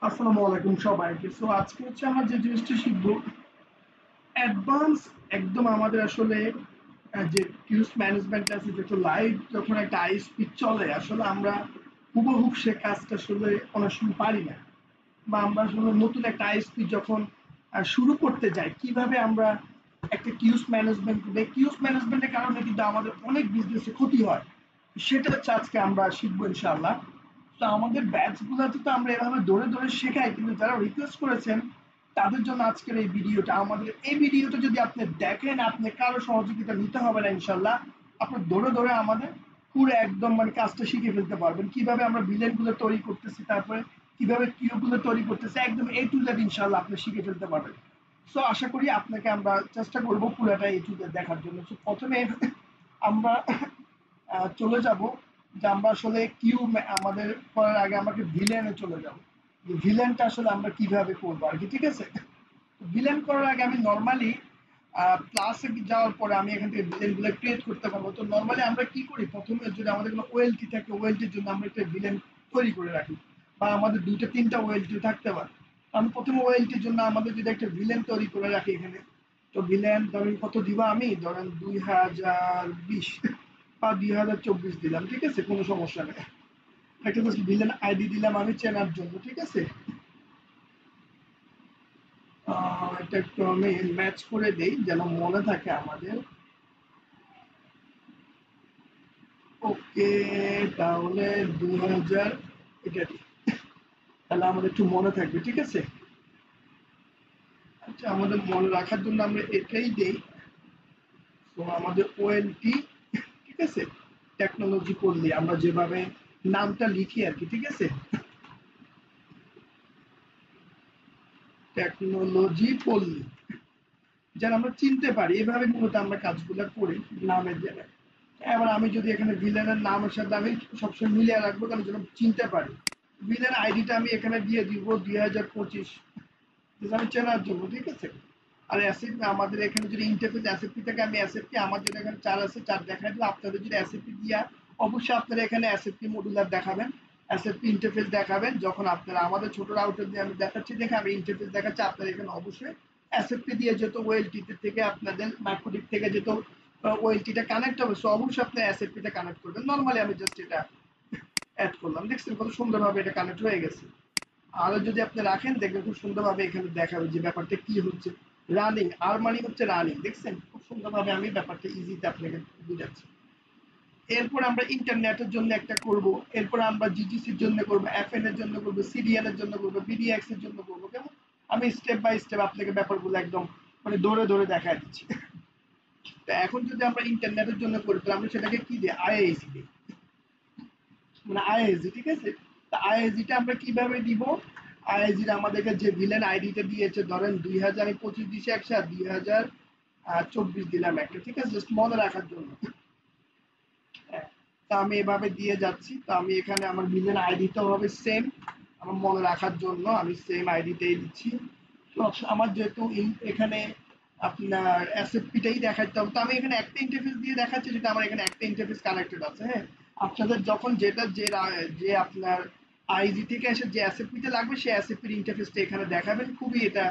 আসসালামু আলাইকুম সবাইকে। সো আজকে হচ্ছে আমরা যে জিনিসটা শিখবো অ্যাডভান্স একদম আমাদের আসলে যে কিউজ ম্যানেজমেন্ট আছে যেহেতু লাইভ যখন একটা আইএসপি চলে আসলে আমরা হুবহুব সে কাজটা আসলে অনেক সময় পারি না বা আমরা আসলে নতুন একটা আইএসপি যখন শুরু করতে যাই কিভাবে আমরা একটা কিউজ ম্যানেজমেন্ট কিউজ ম্যানেজমেন্টের কারণে কিন্তু আমাদের অনেক বিজনেসে ক্ষতি হয় সেটা হচ্ছে আজকে আমরা শিখবো ইনশাআল্লাহ। তো আমাদের ব্যাচগুলোতে তো আমরা এভাবে ধরে ধরে শেখাই কিন্তু যারা রিকোয়েস্ট করেছেন তাদের জন্য আজকের এই ভিডিওটা। আমাদের এই ভিডিওটা যদি আপনি দেখেন আপনি কারো সহযোগিতা নিতে হবে না ইনশাল্লাহ। আপনি ধরে ধরে আমাদের পুরো একদম মানে কাজটা শিখে ফেলতে পারবেন কিভাবে আমরা ভিলেন গুলো তৈরি করতেছি, তারপরে কিভাবে কিউ গুলো তৈরি করতেছি, একদম এ টু জেড ইনশাল্লাহ আপনি শিখে ফেলতে পারবেন। সো আশা করি আপনাকে আমরা চেষ্টা করব পুরোটা এ টু জেড দেখার জন্য। সো প্রথমে আমরা চলে যাব যে আমরা আসলে কিউ আমাদের করার আগে আমাকে ভিলেনে চলে যাব যে ভিলেনটা আসলে আমরা কিভাবে করবো আর কি। ঠিক আছে, ভিলেন করার আগে আমি নর্মালি ক্লাসে যাওয়ার পরে আমি এখান থেকে ভিলেন গুলো ক্রিয়েট করতে পারবো। তো নর্মালি আমরা কি করি, প্রথমে যদি আমাদের কোনো ওয়েলটি থাকে ওয়েলটির জন্য আমরা একটা ভিলেন তৈরি করে রাখি বা আমাদের দুইটা তিনটা ওয়েলটি থাকতে পারে। আমি প্রথমে ওয়েলটির জন্য আমাদের যদি একটা ভিলেন তৈরি করে রাখি এখানে, তো ভিলেন ধরেন কত দিব, আমি ধরেন 2020 বা 2024 দিলাম, ঠিক আছে, কোনো সমস্যা নেই। একটা জাস্ট ভিলেন আইডি দিলাম আমি চেনার জন্য, ঠিক আছে। এটা একটু আমি ম্যাচ করে দেই যেন মনে থাকে আমাদের। ওকে, তাহলে 2000 এটা দিই, তাহলে আমাদের একটু মনে থাকবে, ঠিক আছে। আচ্ছা, আমাদের মনে রাখার জন্য আমরা এটাই দেই। তো আমাদের ওএলটি, ঠিক আছে, টেকনোলজি করলে আমরা যেভাবে নামটা লিখি আর কি, ঠিক আছে, টেকনোলজি পল্লী, যেন আমরা চিনতে পারি। এভাবে মূলত আমরা কাজগুলো করি নামের জায়গায়। এবার আমি যদি এখানে ভিলেনের নামের সাথে আমি সবসময় মিলিয়ে রাখবো কারণ যেন চিনতে পারি। ভিলেন আইডিটা আমি এখানে দিয়ে দিব 2025, আমি চেনার জন্য, ঠিক আছে। আর অ্যাসিড আমাদের এখানে যদি ইন্টারফেস অ্যাসিপি থেকে আমি অ্যাসিপি আমার যদি এখানে 4 আছে 4 দেখাই দিলে আপনাদের যদি অ্যাসিপি দিয়া অবশ্যই আপনারা এখানে অ্যাসিপি মডুলার দেখাবেন, অ্যাসিপি ইন্টারফেস দেখাবেন। যখন আপনারা আমাদের ছোট রাউটার দিয়ে আমি দেখাচ্ছি দেখে আমি ইন্টারফেস দেখাচ্ছি, আপনারা এখানে অবশ্যই অ্যাসিপি দিয়ে যেত ওএলটিতে থেকে আপনাদের ম্যাকোডিক থেকে যেত ওএলটিটা কানেক্ট হবে, সো অবশ্যই আপনি অ্যাসিপিটা কানেক্ট করবেন। নর্মালি আমি জাস্ট এটা অ্যাড করলাম, দেখছেন কত সুন্দরভাবে এটা কানেক্ট হয়ে গেছে। আর যদি আপনি রাখেন দেখবেন খুব সুন্দরভাবে এখানে দেখাবে যে ব্যাপারটা কি হচ্ছে। রানিং, আর মানে হচ্ছে রানিং, দেখছেন খুব সুন্দরভাবে আমি ব্যাপারটা ইজিতে আপনাকে বুঝাচ্ছি। এরপর আমরা ইন্টারনেটের জন্য একটা করব, এরপর আমরা জিজিসির জন্য করব, এফএন এর জন্য করব, সিডিএন এর জন্য করব, বিডিএক্স এর জন্য করব। কেমন, আমি স্টেপ বাই স্টেপ আপনাকে ব্যাপারগুলো একদম মানে ধরে ধরে দেখায় দিচ্ছি। তো এখন যদি আমরা ইন্টারনেটের জন্য করি তাহলে আমরা সেটাকে কি দিই, আইআইসি দিই, মানে আইএসজি, ঠিক আছে। তা আইএসজিটা আমরা কিভাবে দিব, আইএসজির আমাদেরকে যে ভিলেন আইডিটা দিয়েছে ধরেন 2025 দিছে একটা, 2024 দিলাম একটা, ঠিক আছে, জাস্ট মনে রাখার জন্য। হ্যাঁ, তা আমি এভাবে দিয়ে যাচ্ছি। তো আমি এখানে আমার ভিলেন আইডিটাও হবে সেম, আমার মনে রাখার জন্য আমি সেম আইডিটাই দিচ্ছি। তো আমার যেহেতু এখানে আপনার এসএফপিটাই দেখাতে হবে, তো আমি এখানে একটা ইন্টারফেস দিয়ে দেখাচ্ছি যেটা আমার এখানে একটা ইন্টারফেস কানেক্টেড আছে। হ্যাঁ, আপনাদের যখন যেটা যে আপনার আইজি থেকে এসে যে এসএফপিটা লাগবে সেই এসএফপির ইন্টারফেসটা এখানে দেখাবেন, খুবই এটা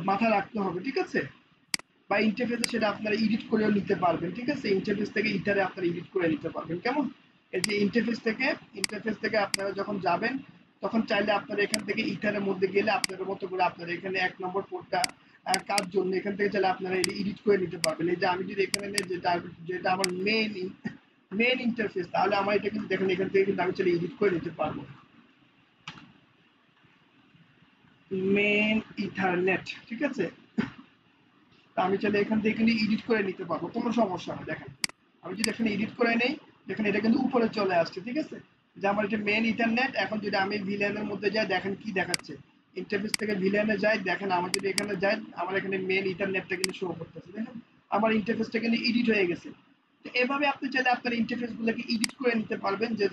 মাথায় রাখতে হবে, ঠিক আছে। বা ইন্টারফেসে সেটা আপনারা এডিট করেও নিতে পারবেন, ঠিক আছে, ইন্টারফেস থেকে ইটারে আপনারা এডিট করে নিতে পারবেন। কেমন, এই যে ইন্টারফেস থেকে আপনারা যখন যাবেন তখন চাইলে আপনারা এখান থেকে ইটারের মধ্যে গেলে আপনাদের মতো করে আপনারা এখানে 1 নম্বর পোর্টটা কার জন্য এখান থেকে চাইলে আপনারা এডিট করে নিতে পারবেন। এই যে আমি যদি এখানে যেটা যেটা আমার মেন ইন্টারফেস, তাহলে আমার এটা কিন্তু দেখেন এখান থেকে কিন্তু আমি চাইলে এডিট করে নিতে পারবো। মেন ইথারনেট, ঠিক আছে, আমি চাইলে এখান থেকে কিন্তু এডিট করে নিতে পারবো, কোনো সমস্যা নেই। দেখেন আমি যদি এখানে এডিট করে নেই, দেখেন এটা কিন্তু উপরে চলে আসছে, ঠিক আছে, যে আমার এটা মেন ইন্টারনেট। এখন যদি আমি ভিলেনের মধ্যে যাই দেখেন কি দেখাচ্ছে, ইন্টারফেস থেকে ভিলেনে যাই, দেখেন আমার যদি এখানে যাই আমার এখানে মেন ইন্টারনেটটা কিন্তু শো করতেছে, দেখেন আমার ইন্টারফেসটা কিন্তু এডিট হয়ে গেছে। তো এভাবে আপনি চাইলে আপনার ইন্টারফেস গুলোকে এডিট করে নিতে পারবেন, যে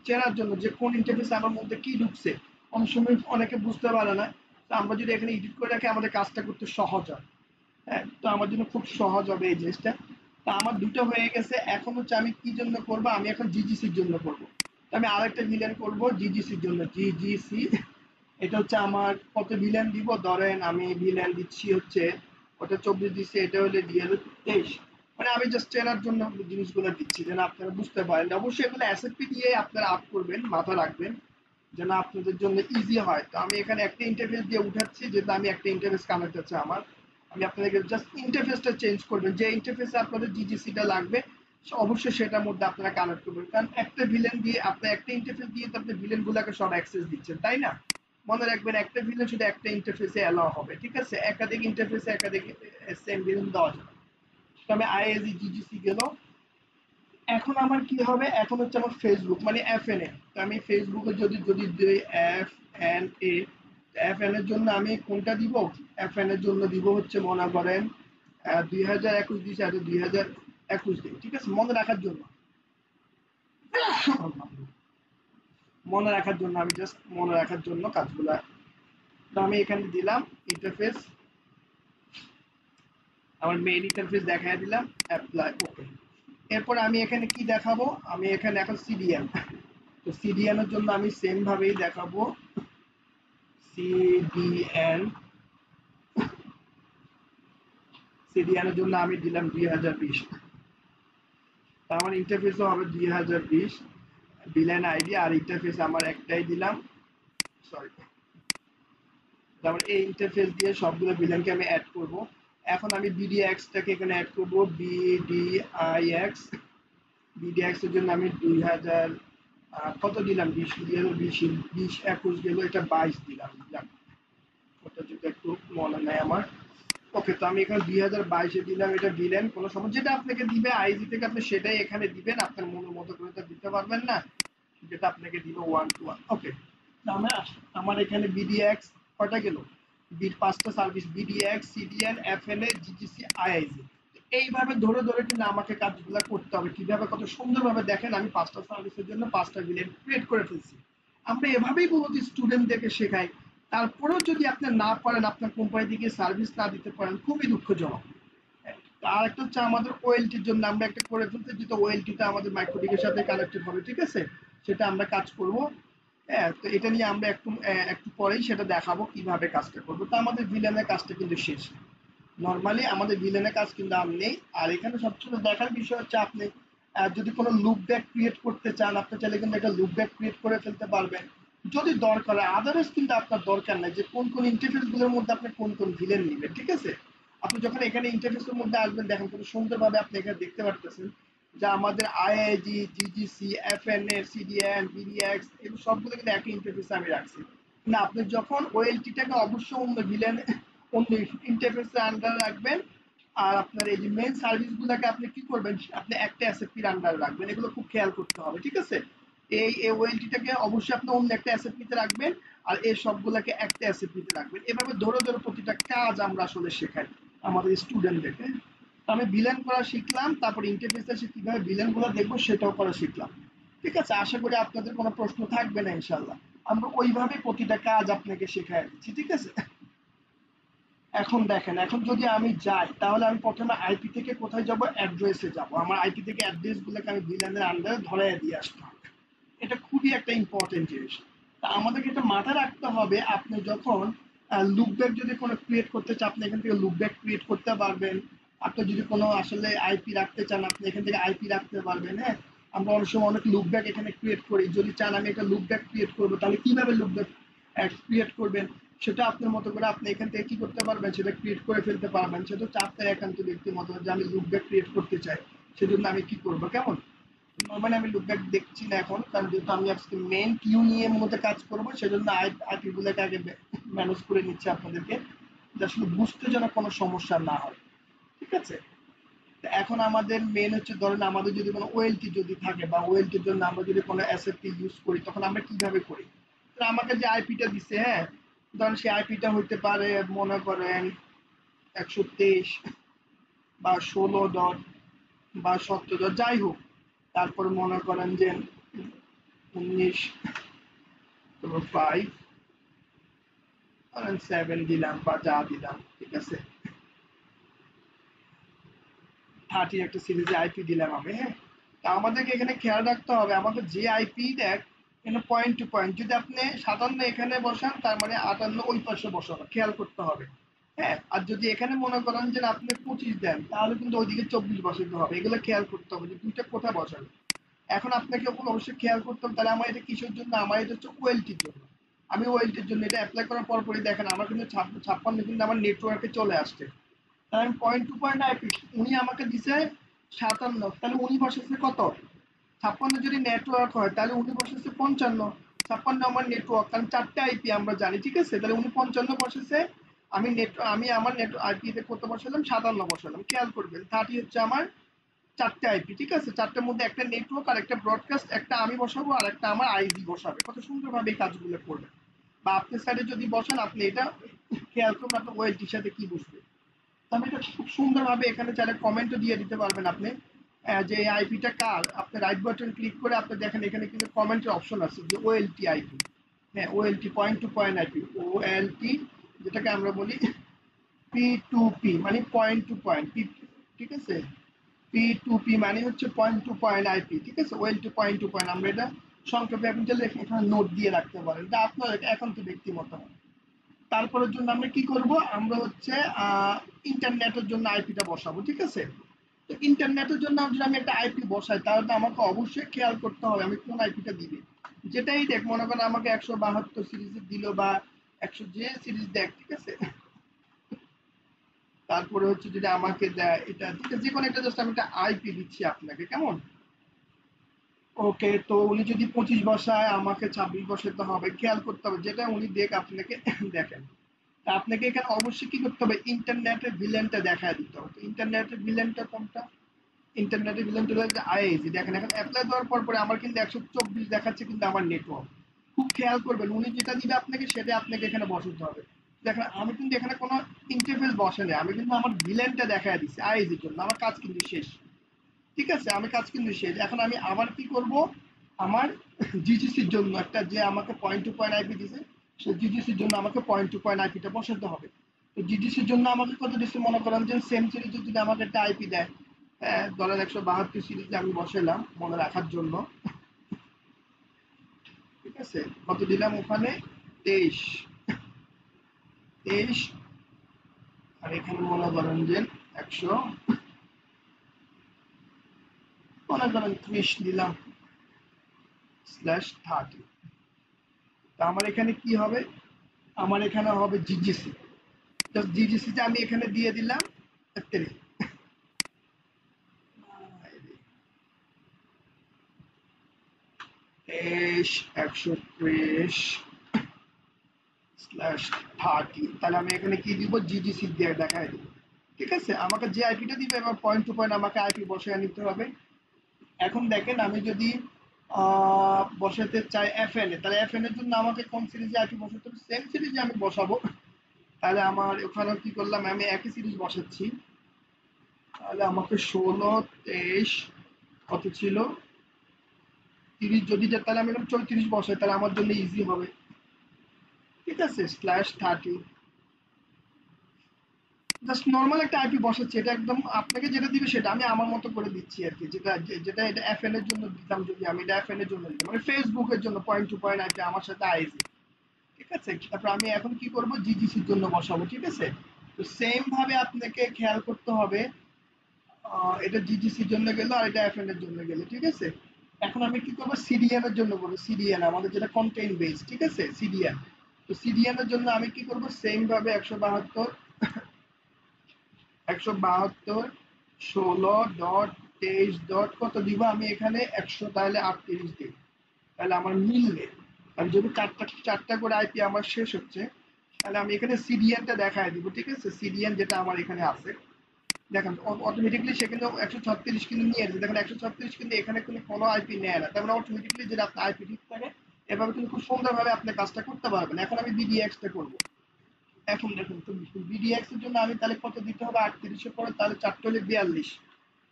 চেনার জন্য যে কোন ইন্টারফেস আমার মধ্যে কি ঢুকছে। অনেক সময় অনেকে বুঝতে পারে না, তো আমরা যদি এখানে এডিট করে রাখি আমাদের কাজটা করতে সহজ হয়। হ্যাঁ, তো আমার জন্য খুব সহজ হবে এই জিনিসটা। তা আমার দুটো হয়ে গেছে, এখন হচ্ছে আমি কি জন্য করব, আমি এখন জিজিসির জন্য করব। আমি আরেকটা ভিলেন করব জিজিসির জন্য, জিজিসি এটা হচ্ছে আমার কত ভিলেন দিব, ধরেন আমি ভিলেন দিচ্ছি হচ্ছে ওটা 24 দিচ্ছে, এটা হলে দিয়ে 23। মানে আমি জাস্ট চেনার জন্য জিনিসগুলো দিচ্ছি যেন আপনারা বুঝতে পারেন। অবশ্যই এগুলো এসএপি দিয়ে আপনারা আপ করবেন, মাথা রাখবেন যেন আপনাদের জন্য ইজি হয়। তো আমি এখানে একটা ইন্টারফেস দিয়ে উঠাচ্ছি, যেহেতু আমি একটা ইন্টারফেস কানেক্ট আছে আমার। আমি আপনাদেরকে জাস্ট ইন্টারফেসটা চেঞ্জ করবেন, যে ইন্টারফেসে আপনাদের জিজিসিটা লাগবে অবশ্যই সেটার মধ্যে আপনারা কানেক্ট করবেন। কারণ একটা ভিলেন দিয়ে আপনার একটা ইন্টারফেস দিয়ে তো আপনি ভিলেন গুলাকে সব অ্যাক্সেস দিচ্ছেন, তাই না? মনে রাখবেন একটা ভিলেন শুধু একটা ইন্টারফেসে অ্যালাউ হবে, ঠিক আছে? একাধিক ইন্টারফেসে একাধিক সেম ভিলেন দেওয়া যাবে। তো আমি আইএসি জিজিসি গেল। এখন আমার কি হবে, এখন হচ্ছে আমার ফেসবুক মানে এফএনএ। তো আমি ফেসবুকে যদি যদি এফএনএ, এফএন এর জন্য আমি কোনটা দিব? এফএন এর জন্য দিব হচ্ছে মনে করেন 2021 দিয়েছে, 2021 দিন, ঠিক আছে? মনে রাখার জন্য, মনে রাখার জন্য আমি জাস্ট মনে রাখার জন্য কাজগুলা। তো আমি এখানে দিলাম ইন্টারফেস, আমার মেইন ইন্টারফেস দেখাই দিলাম, অ্যাপ্লাই, ওকে। এরপর আমি এখানে কি দেখাবো, আমি এখানে এখন সিডিএন। তো সিডিএন এর জন্য আমি সেম ভাবেই দেখাবো সিডিএন। সিডিএন এর জন্য আমি দিলাম 2020। তো আমার ইন্টারফেসও হবে 2020 ভিলেন আইডি, আর ইন্টারফেস আমার একটাই দিলাম, সরি। তারপর এই ইন্টারফেস দিয়ে সবগুলো ভিলেনকে আমি অ্যাড করব। এখন আমি বিডিএক্সটাকে এখানে অ্যাড করব, বিডিআইএক্স। বিডিএক্স এর জন্য আমি 2000 কত দিলাম, 20 দিয়ে 20 21 গেল, এটা 22 দিলাম। ওটা যদি একটু মনে নেয় আমার। ওকে, তো আমি এখানে 2022-এ দিলাম, এটা দিলেন, কোনো সমস্যা, যেটা আপনাকে দিবে আইজি থেকে আপনি সেটাই এখানে দিবেন, আপনার মনের মতো করে তো দিতে পারবেন না, যেটা আপনাকে দিবে 1 to 1। ওকে, আমার এখানে বিডিএক্স কয়টা গেল, 5টা service, BDX, CDN, FNA, GGC, IIG. এইভাবে ধরে ধরে কিন্তু আমাকে কাজগুলো করতে হবে। কিভাবে, কত সুন্দরভাবে দেখেন আমি 5টা সার্ভিসের জন্য 5টা ভিলেন ক্রিয়েট করে ফেলছি। আমরা এভাবেই বহুত স্টুডেন্টদেরকে শেখাই। তারপরেও যদি আপনি না পারেন, আপনার কোম্পানি থেকে সার্ভিস না দিতে পারেন, খুবই দুঃখজনক। আর একটা হচ্ছে আমাদের ওএলটির জন্য আমরা একটা করে ফেলতে, যেটা ওএলটিটা আমাদের মাইক্রোটিকের সাথে কানেক্টেড হবে, ঠিক আছে? সেটা আমরা কাজ করব। হ্যাঁ, তো এটা নিয়ে আমরা একটু পরেই সেটা দেখাবো কিভাবে কাজটা করবো। তো আমাদের ভিলেনের কাজটা কিন্তু শেষ। নর্মালি আমাদের ভিলেনের কাজ কিন্তু আর নেই। আর এখানে সবচেয়ে দেখার বিষয় হচ্ছে আপনি যদি কোনো লুপ ব্যাক ক্রিয়েট করতে চান, আপনি চাইলে কিন্তু একটা লুপ ব্যাক ক্রিয়েট করে ফেলতে পারবেন যদি দরকার হয়। আদারওয়াইজ কিন্তু আপনার দরকার নাই যে কোন কোন ইন্টারফেস গুলোর মধ্যে আপনি কোন কোন ভিলেন নেবেন, ঠিক আছে? আপনি যখন এখানে ইন্টারফেসের মধ্যে আসবেন, দেখেন কত সুন্দরভাবে আপনি এখানে দেখতে পারতেছেন যে আমাদের আইআইজি, জিজিসি, এফএনএ, সিডিএন, বিডিএক্স, এগুলো সবগুলো কিন্তু একই ইন্টারফেসে আমি রাখছি। না, আপনি যখন ওএলটিটাকে অবশ্যই অন্য ভিলেন, অন্য ইন্টারফেসের আন্ডারে রাখবেন। আর আপনার এই যে মেইন সার্ভিস গুলাকে আপনি কি করবেন, আপনি একটা এসএপির আন্ডারে রাখবেন। এগুলো খুব খেয়াল করতে হবে, ঠিক আছে? এই ওএলটিটাকে অবশ্যই আপনি অন্য একটা এসএপিতে রাখবেন, আর এই সবগুলাকে একটা এসএপিতে রাখবেন। এভাবে ধরে ধরে প্রতিটা কাজ আমরা আসলে শেখাই আমাদের স্টুডেন্টদেরকে। আমি ভিলেন করা শিখলাম, তারপর ইন্টারফেসে এসে কিভাবে ভিলেন গুলো দেখবো সেটাও করা শিখলাম, ঠিক আছে? আশা করি আপনাদের কোনো প্রশ্ন থাকবে না ইনশাল্লাহ। আমরা ওইভাবে প্রতিটা কাজ আপনাকে শেখাই দিচ্ছি, ঠিক আছে? এখন দেখেন, এখন যদি আমি যাই তাহলে আমি প্রথমে আইপি থেকে কোথায় যাব, অ্যাড্রেসে যাব। আমার আইপি থেকে অ্যাড্রেস গুলোকে আমি ভিলেনের আন্ডারে ধরাই দিয়ে আসতে হবে। এটা খুবই একটা ইম্পর্টেন্ট জিনিস। তা আমাদেরকে এটা মাথায় রাখতে হবে, আপনি যখন লুপব্যাক যদি কোনো ক্রিয়েট করতে চান, আপনি এখান থেকে লুপব্যাক ক্রিয়েট করতে পারবেন। আপনি যদি কোনো আসলে আইপি রাখতে চান, আপনি এখান থেকে আইপি রাখতে পারবেন। হ্যাঁ, আমরা অনেক সময় অনেক লুপব্যাক এখানে ক্রিয়েট করি। যদি চান আমি একটা লুপব্যাক ক্রিয়েট করবো, তাহলে কিভাবে লুপব্যাক ক্রিয়েট করবেন সেটা আপনার মতো করে আপনি এখান থেকে কি করতে পারবেন, সেটা ক্রিয়েট করে ফেলতে পারবেন। সেটা হচ্ছে আপনার একান্ত ব্যক্তিগত, যে আমি লুপব্যাক ক্রিয়েট করতে চাই, সেজন্য আমি কি করবো, কেমন? নরমালি আমি লুপব্যাক দেখছি না এখন, কারণ যেহেতু আমি আজকে মেইন কিউ নিয়ে মূলত কাজ করবো, সেজন্য আইপি গুলোকে আগে ম্যানেজ করে নিচ্ছে আপনাদেরকে, যে আসলে বুঝতে যেন কোনো সমস্যা না হয়, ঠিক আছে? এখন আমাদের মেন হচ্ছে, ধরেন আমাদের যদি কোনো ওএলটি যদি থাকে, বা ওএলটির জন্য আমরা যদি কোনো এসএপি ইউজ করি, তখন আমরা কিভাবে করি? তো আমাকে যে আইপিটা দিচ্ছে, হ্যাঁ, ধরেন সেই আইপিটা হইতে পারে মনে করেন 123 বা 16 বা 17, যাই হোক। তারপর মনে করেন যে 19, 7 দিলাম বা যা দিলাম, ঠিক আছে? 30 একটা সিরিজে আইপি দিলাম আমি, হ্যাঁ। তা আমাদেরকে এখানে খেয়াল রাখতে হবে, আমাদের যে আইপি দেখ এখানে পয়েন্ট টু পয়েন্ট, যদি আপনি 57 এখানে বসান তার মানে 58 ওই পাশে বসানো, খেয়াল করতে হবে। হ্যাঁ, আর যদি এখানে মনে করেন যে আপনি 25 দেন তাহলে কিন্তু ওইদিকে 24 বসাতে হবে, এগুলো খেয়াল করতে হবে যে দুইটা কোথায় বসাবে। এখন আপনাকে অবশ্যই খেয়াল করতে হবে তাহলে আমার এটা কিসের জন্য, আমার এটা হচ্ছে ওয়েলটির জন্য। আমি ওয়েলটির জন্য এটা অ্যাপ্লাই করার পরপরই দেখেন আমার কিন্তু 56 কিন্তু আমার নেটওয়ার্কে চলে আসছে। তাহলে আমি পয়েন্ট টু পয়েন্ট আইপি, উনি আমাকে দিছে 57, তাহলে উনি বসেছে কত 56, যদি নেটওয়ার্ক হয় তাহলে উনি বসেছে 55। 56 আমার নেটওয়ার্ক, কারণ 4টে আইপি আমরা জানি, ঠিক আছে, তাহলে উনি 55 বসেছে। আমি আমার নেট আইপি তে কত বসালাম, 57 বসালাম। খেয়াল করবেন 30 হচ্ছে আমার 4টে আইপি, ঠিক আছে, 4টের মধ্যে একটা নেটওয়ার্ক আর একটা ব্রডকাস্ট, একটা আমি বসাবো আর একটা আমার আইজি বসাবে। কত সুন্দরভাবে এই কাজগুলো করবে। বা আপনার সাইডে যদি বসান আপনি এটা খেয়াল করবেন আপনার ওয়েলটির সাথে কি বসবে। আমি এটা খুব সুন্দরভাবে এখানে চাইলে কমেন্টও দিয়ে দিতে পারবেন আপনি, যে এই আইপিটা কার, আপনি রাইট বাটন ক্লিক করে আপনি দেখেন এখানে কিন্তু কমেন্টের অপশন আছে যে ওএলটি আইপি। হ্যাঁ, OLT point to point IP, OLT যেটাকে আমরা বলি পি টু পি মানে পয়েন্ট টু পয়েন্ট পি, ঠিক আছে, পি টু পি মানে হচ্ছে পয়েন্ট টু পয়েন্ট আইপি, ঠিক আছে, ওয়েল টু পয়েন্ট আমরা এটা সংক্ষেপে আপনি চাইলে এখানে নোট দিয়ে রাখতে পারেন, এটা আপনার এখন তো ব্যক্তিগত। তারপরের জন্য আমরা কি করব, আমরা হচ্ছে ইন্টারনেটের জন্য আইপিটা বসাবো, ঠিক আছে। তো ইন্টারনেটের জন্য যদি আমি একটা আইপি বসাই তাহলে আমাকে অবশ্যই খেয়াল করতে হবে আমি কোন আইপিটা দিবে। যেটাই দেখ, মনে করেন আমাকে 172 সিরিজের দিল বা 100 যে সিরিজ দেখ, ঠিক আছে। তারপরে হচ্ছে যদি আমাকে দেয় এটা, ঠিক আছে, যে কোনো একটা জাস্ট আমি একটা আইপি দিচ্ছি আপনাকে, কেমন। ওকে, তো উনি যদি 25 বসায় আমাকে 26 বসাতে হবে, খেয়াল করতে হবে যেটা উনি দেখ আপনাকে দেখেন। তা আপনাকে এখানে অবশ্যই কি করতে হবে, ইন্টারনেটের ভিলেনটা দেখায় দিতে হবে। তো ইন্টারনেটের ভিলেনটা কোনটা, ইন্টারনেটের ভিলেনটা হচ্ছে আইএসি। দেখেন এখন অ্যাপ্লাই দেওয়ার পর পরে আমার কিন্তু 124 দেখাচ্ছে কিন্তু আমার নেটওয়ার্ক। খুব খেয়াল করবেন উনি যেটা দিবে আপনাকে সেটা আপনাকে এখানে বসাতে হবে। দেখেন আমি কিন্তু এখানে কোনো ইন্টারফেস বসে নেই, আমি কিন্তু আমার ভিলেনটা দেখায় দিচ্ছি আইএসির জন্য, আমার কাজ কিন্তু শেষ, ঠিক আছে, আমি কাজ কিন্তু শেষ। এখন আমি আবার কি করব, আমার জিজিসির জন্য একটা যে আমাকে পয়েন্ট টু পয়েন্ট আইপি দিছে, সেই জিজিসির জন্য আমাকে পয়েন্ট টু পয়েন্ট আইপিটা বসাতে হবে। তো জিজিসির জন্য আমাকে কত দিচ্ছে, মনে করেন যে সেম সিরিজে যদি আমাকে একটা আইপি দেয়, ধরেন 172 সিরিজে আমি বসালাম মনে রাখার জন্য, ঠিক আছে, কত দিলাম ওখানে 23, 23, আর এখানে মনে করেন যে 100, মনে করেন 30 দিলাম /30। তা আমার এখানে কি হবে, আমার এখানে হবে জিজিসি, জাস্ট জিজিসিটা আমি এখানে দিয়ে দিলাম 130/30, তাহলে আমি এখানে কি দিব, জিজিসি দিয়ে দেখাই দিব, ঠিক আছে। আমাকে যে আইপিটা দিবে এবার পয়েন্ট টু পয়েন্ট আমাকে আইপি বসায় নিতে হবে। এখন দেখেন আমি যদি বসাতে চাই এফএন এ, তাহলে এফএন এর জন্য আমাকে কোন সিরিজে আইপি বসাতে হবে, সেম সিরিজে আমি বসাবো। তাহলে আমার ওখানে কি করলাম, আমি একই সিরিজ বসাচ্ছি, তাহলে আমাকে 16, 23 কত ছিল 30, যদি তাহলে আমি 34 বসাই তাহলে আমার জন্য ইজি হবে, ঠিক আছে, /30। জাস্ট নর্মাল একটা আইপি বসাচ্ছি, এটা একদম আপনাকে যেটা দিবে সেটা আমি আমার মতো করে দিচ্ছি আর কি, যেটা এটা এফএন এর জন্য দিতাম, যদি আমি এটা এফএন এর জন্য দিতাম মানে ফেসবুকের জন্য পয়েন্ট টু পয়েন্ট আইপি আমার সাথে আইজি, ঠিক আছে। তারপর আমি এখন কি করব, জিজিসির জন্য বসাবো, ঠিক আছে। তো সেম ভাবে আপনাকে খেয়াল করতে হবে, এটা জিজিসির জন্য গেল আর এটা এফএন এর জন্য গেল, ঠিক আছে। এখন আমি কি করবো, সিডিএন এর জন্য বলবো, সিডিএন আমাদের যেটা কন্টেইন বেস, ঠিক আছে, সিডিএন। তো সিডিএন এর জন্য আমি কি করব, সেম ভাবে 172, 172, 16.23 কত দিব আমি এখানে 100, তাহলে 38 দিই, তাহলে আমার মিলবে। আর যদি চারটা চারটা করে আইপি আমার শেষ হচ্ছে তাহলে আমি এখানে সিডিএনটা দেখায় দিব, ঠিক আছে, সিডিএন যেটা আমার এখানে আছে, দেখেন অটোমেটিকলি সে কিন্তু 136 কিন্তু নিয়ে আসবে, দেখেন 136 কিন্তু এখানে কিন্তু কোনো আইপি নেয় না, তার মানে অটোমেটিকলি যেটা আপনার আইপি ঠিক থাকে এভাবে কিন্তু খুব সুন্দরভাবে আপনি কাজটা করতে পারবেন। এখন আমি বিডিএক্সটা করবো। এখন দেখুন তো বিডিএক্স এর জন্য আমি তাহলে কত দিতে হবে, 38 পরে তাহলে 4 হলে 42,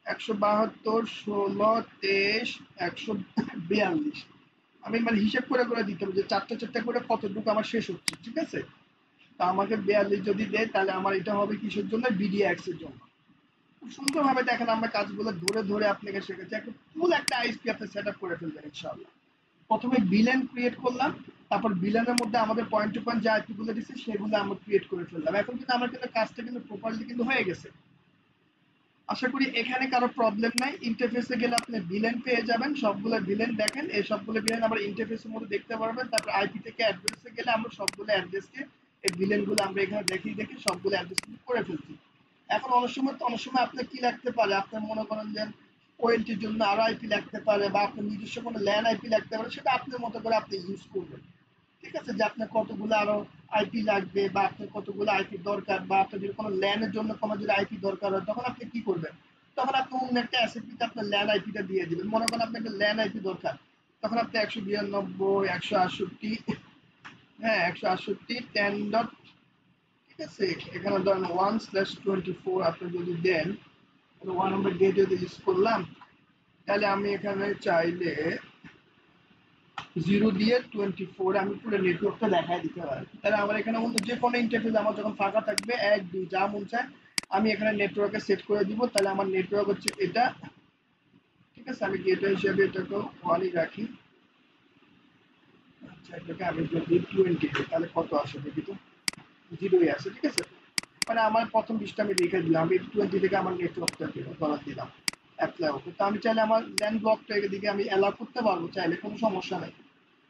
172, 16, 23, 142, আমি মানে হিসাব করে করে দিতে হবে যে চারটা চারটা করে কতটুকু আমার শেষ হচ্ছে, ঠিক আছে। তা আমাকে 42 যদি দেয় তাহলে আমার এটা হবে কিসের জন্য, বিডিএক্স এর জন্য। খুব সুন্দরভাবে দেখেন আমরা কাজগুলো ধরে ধরে আপনাকে শেখাচ্ছি, একটা ফুল একটা আইএসপি আপনি সেট আপ করে ফেলবেন ইনশাআল্লাহ। প্রথমে ভিলেন ক্রিয়েট করলাম, তারপর ভিলেনের মধ্যে আমাদের পয়েন্ট টু পয়েন্ট যে আইপি গুলো দিচ্ছে সেগুলো আমরা ক্রিয়েট করে ফেললাম। এখন কিন্তু আমার কিন্তু কাজটা কিন্তু প্রপারলি কিন্তু হয়ে গেছে। আশা করি এখানে কারো প্রবলেম নাই। ইন্টারফেসে গেলে আপনি ভিলেন পেয়ে যাবেন, সবগুলো ভিলেন দেখেন, এই সবগুলো ভিলেন আমরা ইন্টারফেসের মধ্যে দেখতে পারবেন। তারপর আইপি থেকে অ্যাড্রেসে গেলে আমরা সবগুলো অ্যাড্রেসকে এই ভিলেন গুলো আমরা এখানে দেখি সবগুলো অ্যাড্রেস করে ফেলছি। এখন অনেক সময় আপনার কি লাগতে পারে, আপনার মনে করেন যে ওএলটির জন্য আরো আইপি লাগতে পারে, বা আপনার নিজস্ব কোনো ল্যান আইপি লাগতে পারে, সেটা আপনার মতো করে আপনি ইউজ করবেন। ঠিক আছে, যে আপনার কতগুলো আরো আইপি লাগবে, বা আপনার কতগুলো আইপি দরকার, বা আপনার যদি কোনো ল্যানের জন্য কোনো যদি আইপি দরকার হয়, তখন আপনি কি করবেন? তখন আপনি অন্য একটা এসএপিতে আপনার ল্যান আইপিটা দিয়ে দিবেন। মনে করেন আপনার একটা ল্যান আইপি দরকার, তখন আপনি 192 168, হ্যাঁ 168 10. ঠিক আছে, এখানে ধরেন 1/24 আপনি যদি দেন, 1 নম্বর দিয়ে যদি ইউজ করলাম, তাহলে আমি এখানে চাইলে 0 দিয়ে 24 আমি পুরো নেটওয়ার্কটা দেখায় দিতে পারি। তাহলে আমার এখানে অন্য যে কোনো ইন্টারফেস আমার যখন ফাঁকা থাকবে 1 2 যা মন চায় আমি এখানে নেটওয়ার্কে সেট করে দিব। তাহলে আমার নেটওয়ার্ক হচ্ছে এটা। ঠিক আছে, আমি গেটওয়ে হিসেবে এটাকে 1ই রাখি। আচ্ছা, এটাকে আমি যদি 20 দিই তাহলে কত আসে দেখি তো, 0ই আসে। ঠিক আছে, মানে আমার প্রথম 20টা আমি রেখে দিলাম, আমি 20 থেকে আমার নেটওয়ার্কটা ডলার দিলাম অ্যাপ্লাই ওকে। তো আমি চাইলে আমার ল্যান্ড ব্লকটা এদিকে আমি অ্যালাউ করতে পারবো, চাইলে কোনো সমস্যা নেই।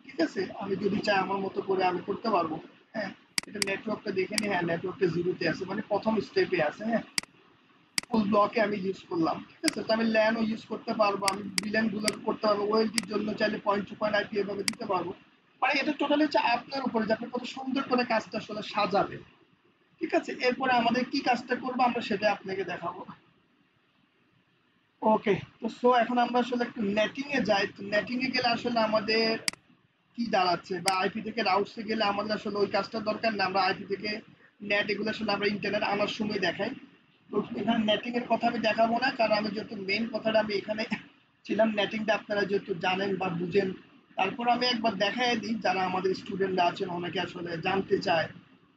ঠিক আছে, আমি যদি চাই আমার মতো করে আমি করতে পারবো। হ্যাঁ, এটা নেটওয়ার্কটা দেখে নি, হ্যাঁ নেটওয়ার্কটা 0-তে আছে, মানে প্রথম স্টেপে আছে। হ্যাঁ, ফুল ব্লকে আমি ইউজ করলাম। ঠিক আছে, তো আমি ল্যানও ইউজ করতে পারবো, আমি ভিলেন গুলো করতে পারবো, ওএলটির জন্য চাইলে পয়েন্ট টু পয়েন্ট আইপি এভাবে দিতে পারবো। মানে এটা টোটালি হচ্ছে আপনার উপরে যে আপনি কত সুন্দর করে কাজটা আসলে সাজাবেন। ঠিক আছে, এরপরে আমাদের কি কাজটা করবো আমরা সেটা আপনাকে দেখাবো। ওকে, তো সো এখন আমরা আসলে একটু নেটিং এ যাই। তো নেটিং এ গেলে আসলে আমাদের কি দাঁড়াচ্ছে, বা আইপি থেকে রাউটসে গেলে আমাদের আসলে ওই কাজটা দরকার না, আমরা আইপি থেকে নেট এগুলো আসলে আমরা ইন্টারনেট আনার সময় দেখাই। তো এখানে নেটিং এর কথা আমি দেখাবো না, কারণ আমি যেহেতু মেইন কথাটা আমি এখানে ছিলাম, নেটিংটা আপনারা যেহেতু জানেন বা বুঝেন, তারপর আমি একবার দেখাই দিই, যারা আমাদের স্টুডেন্টরা আছেন অনেকে আসলে জানতে চায়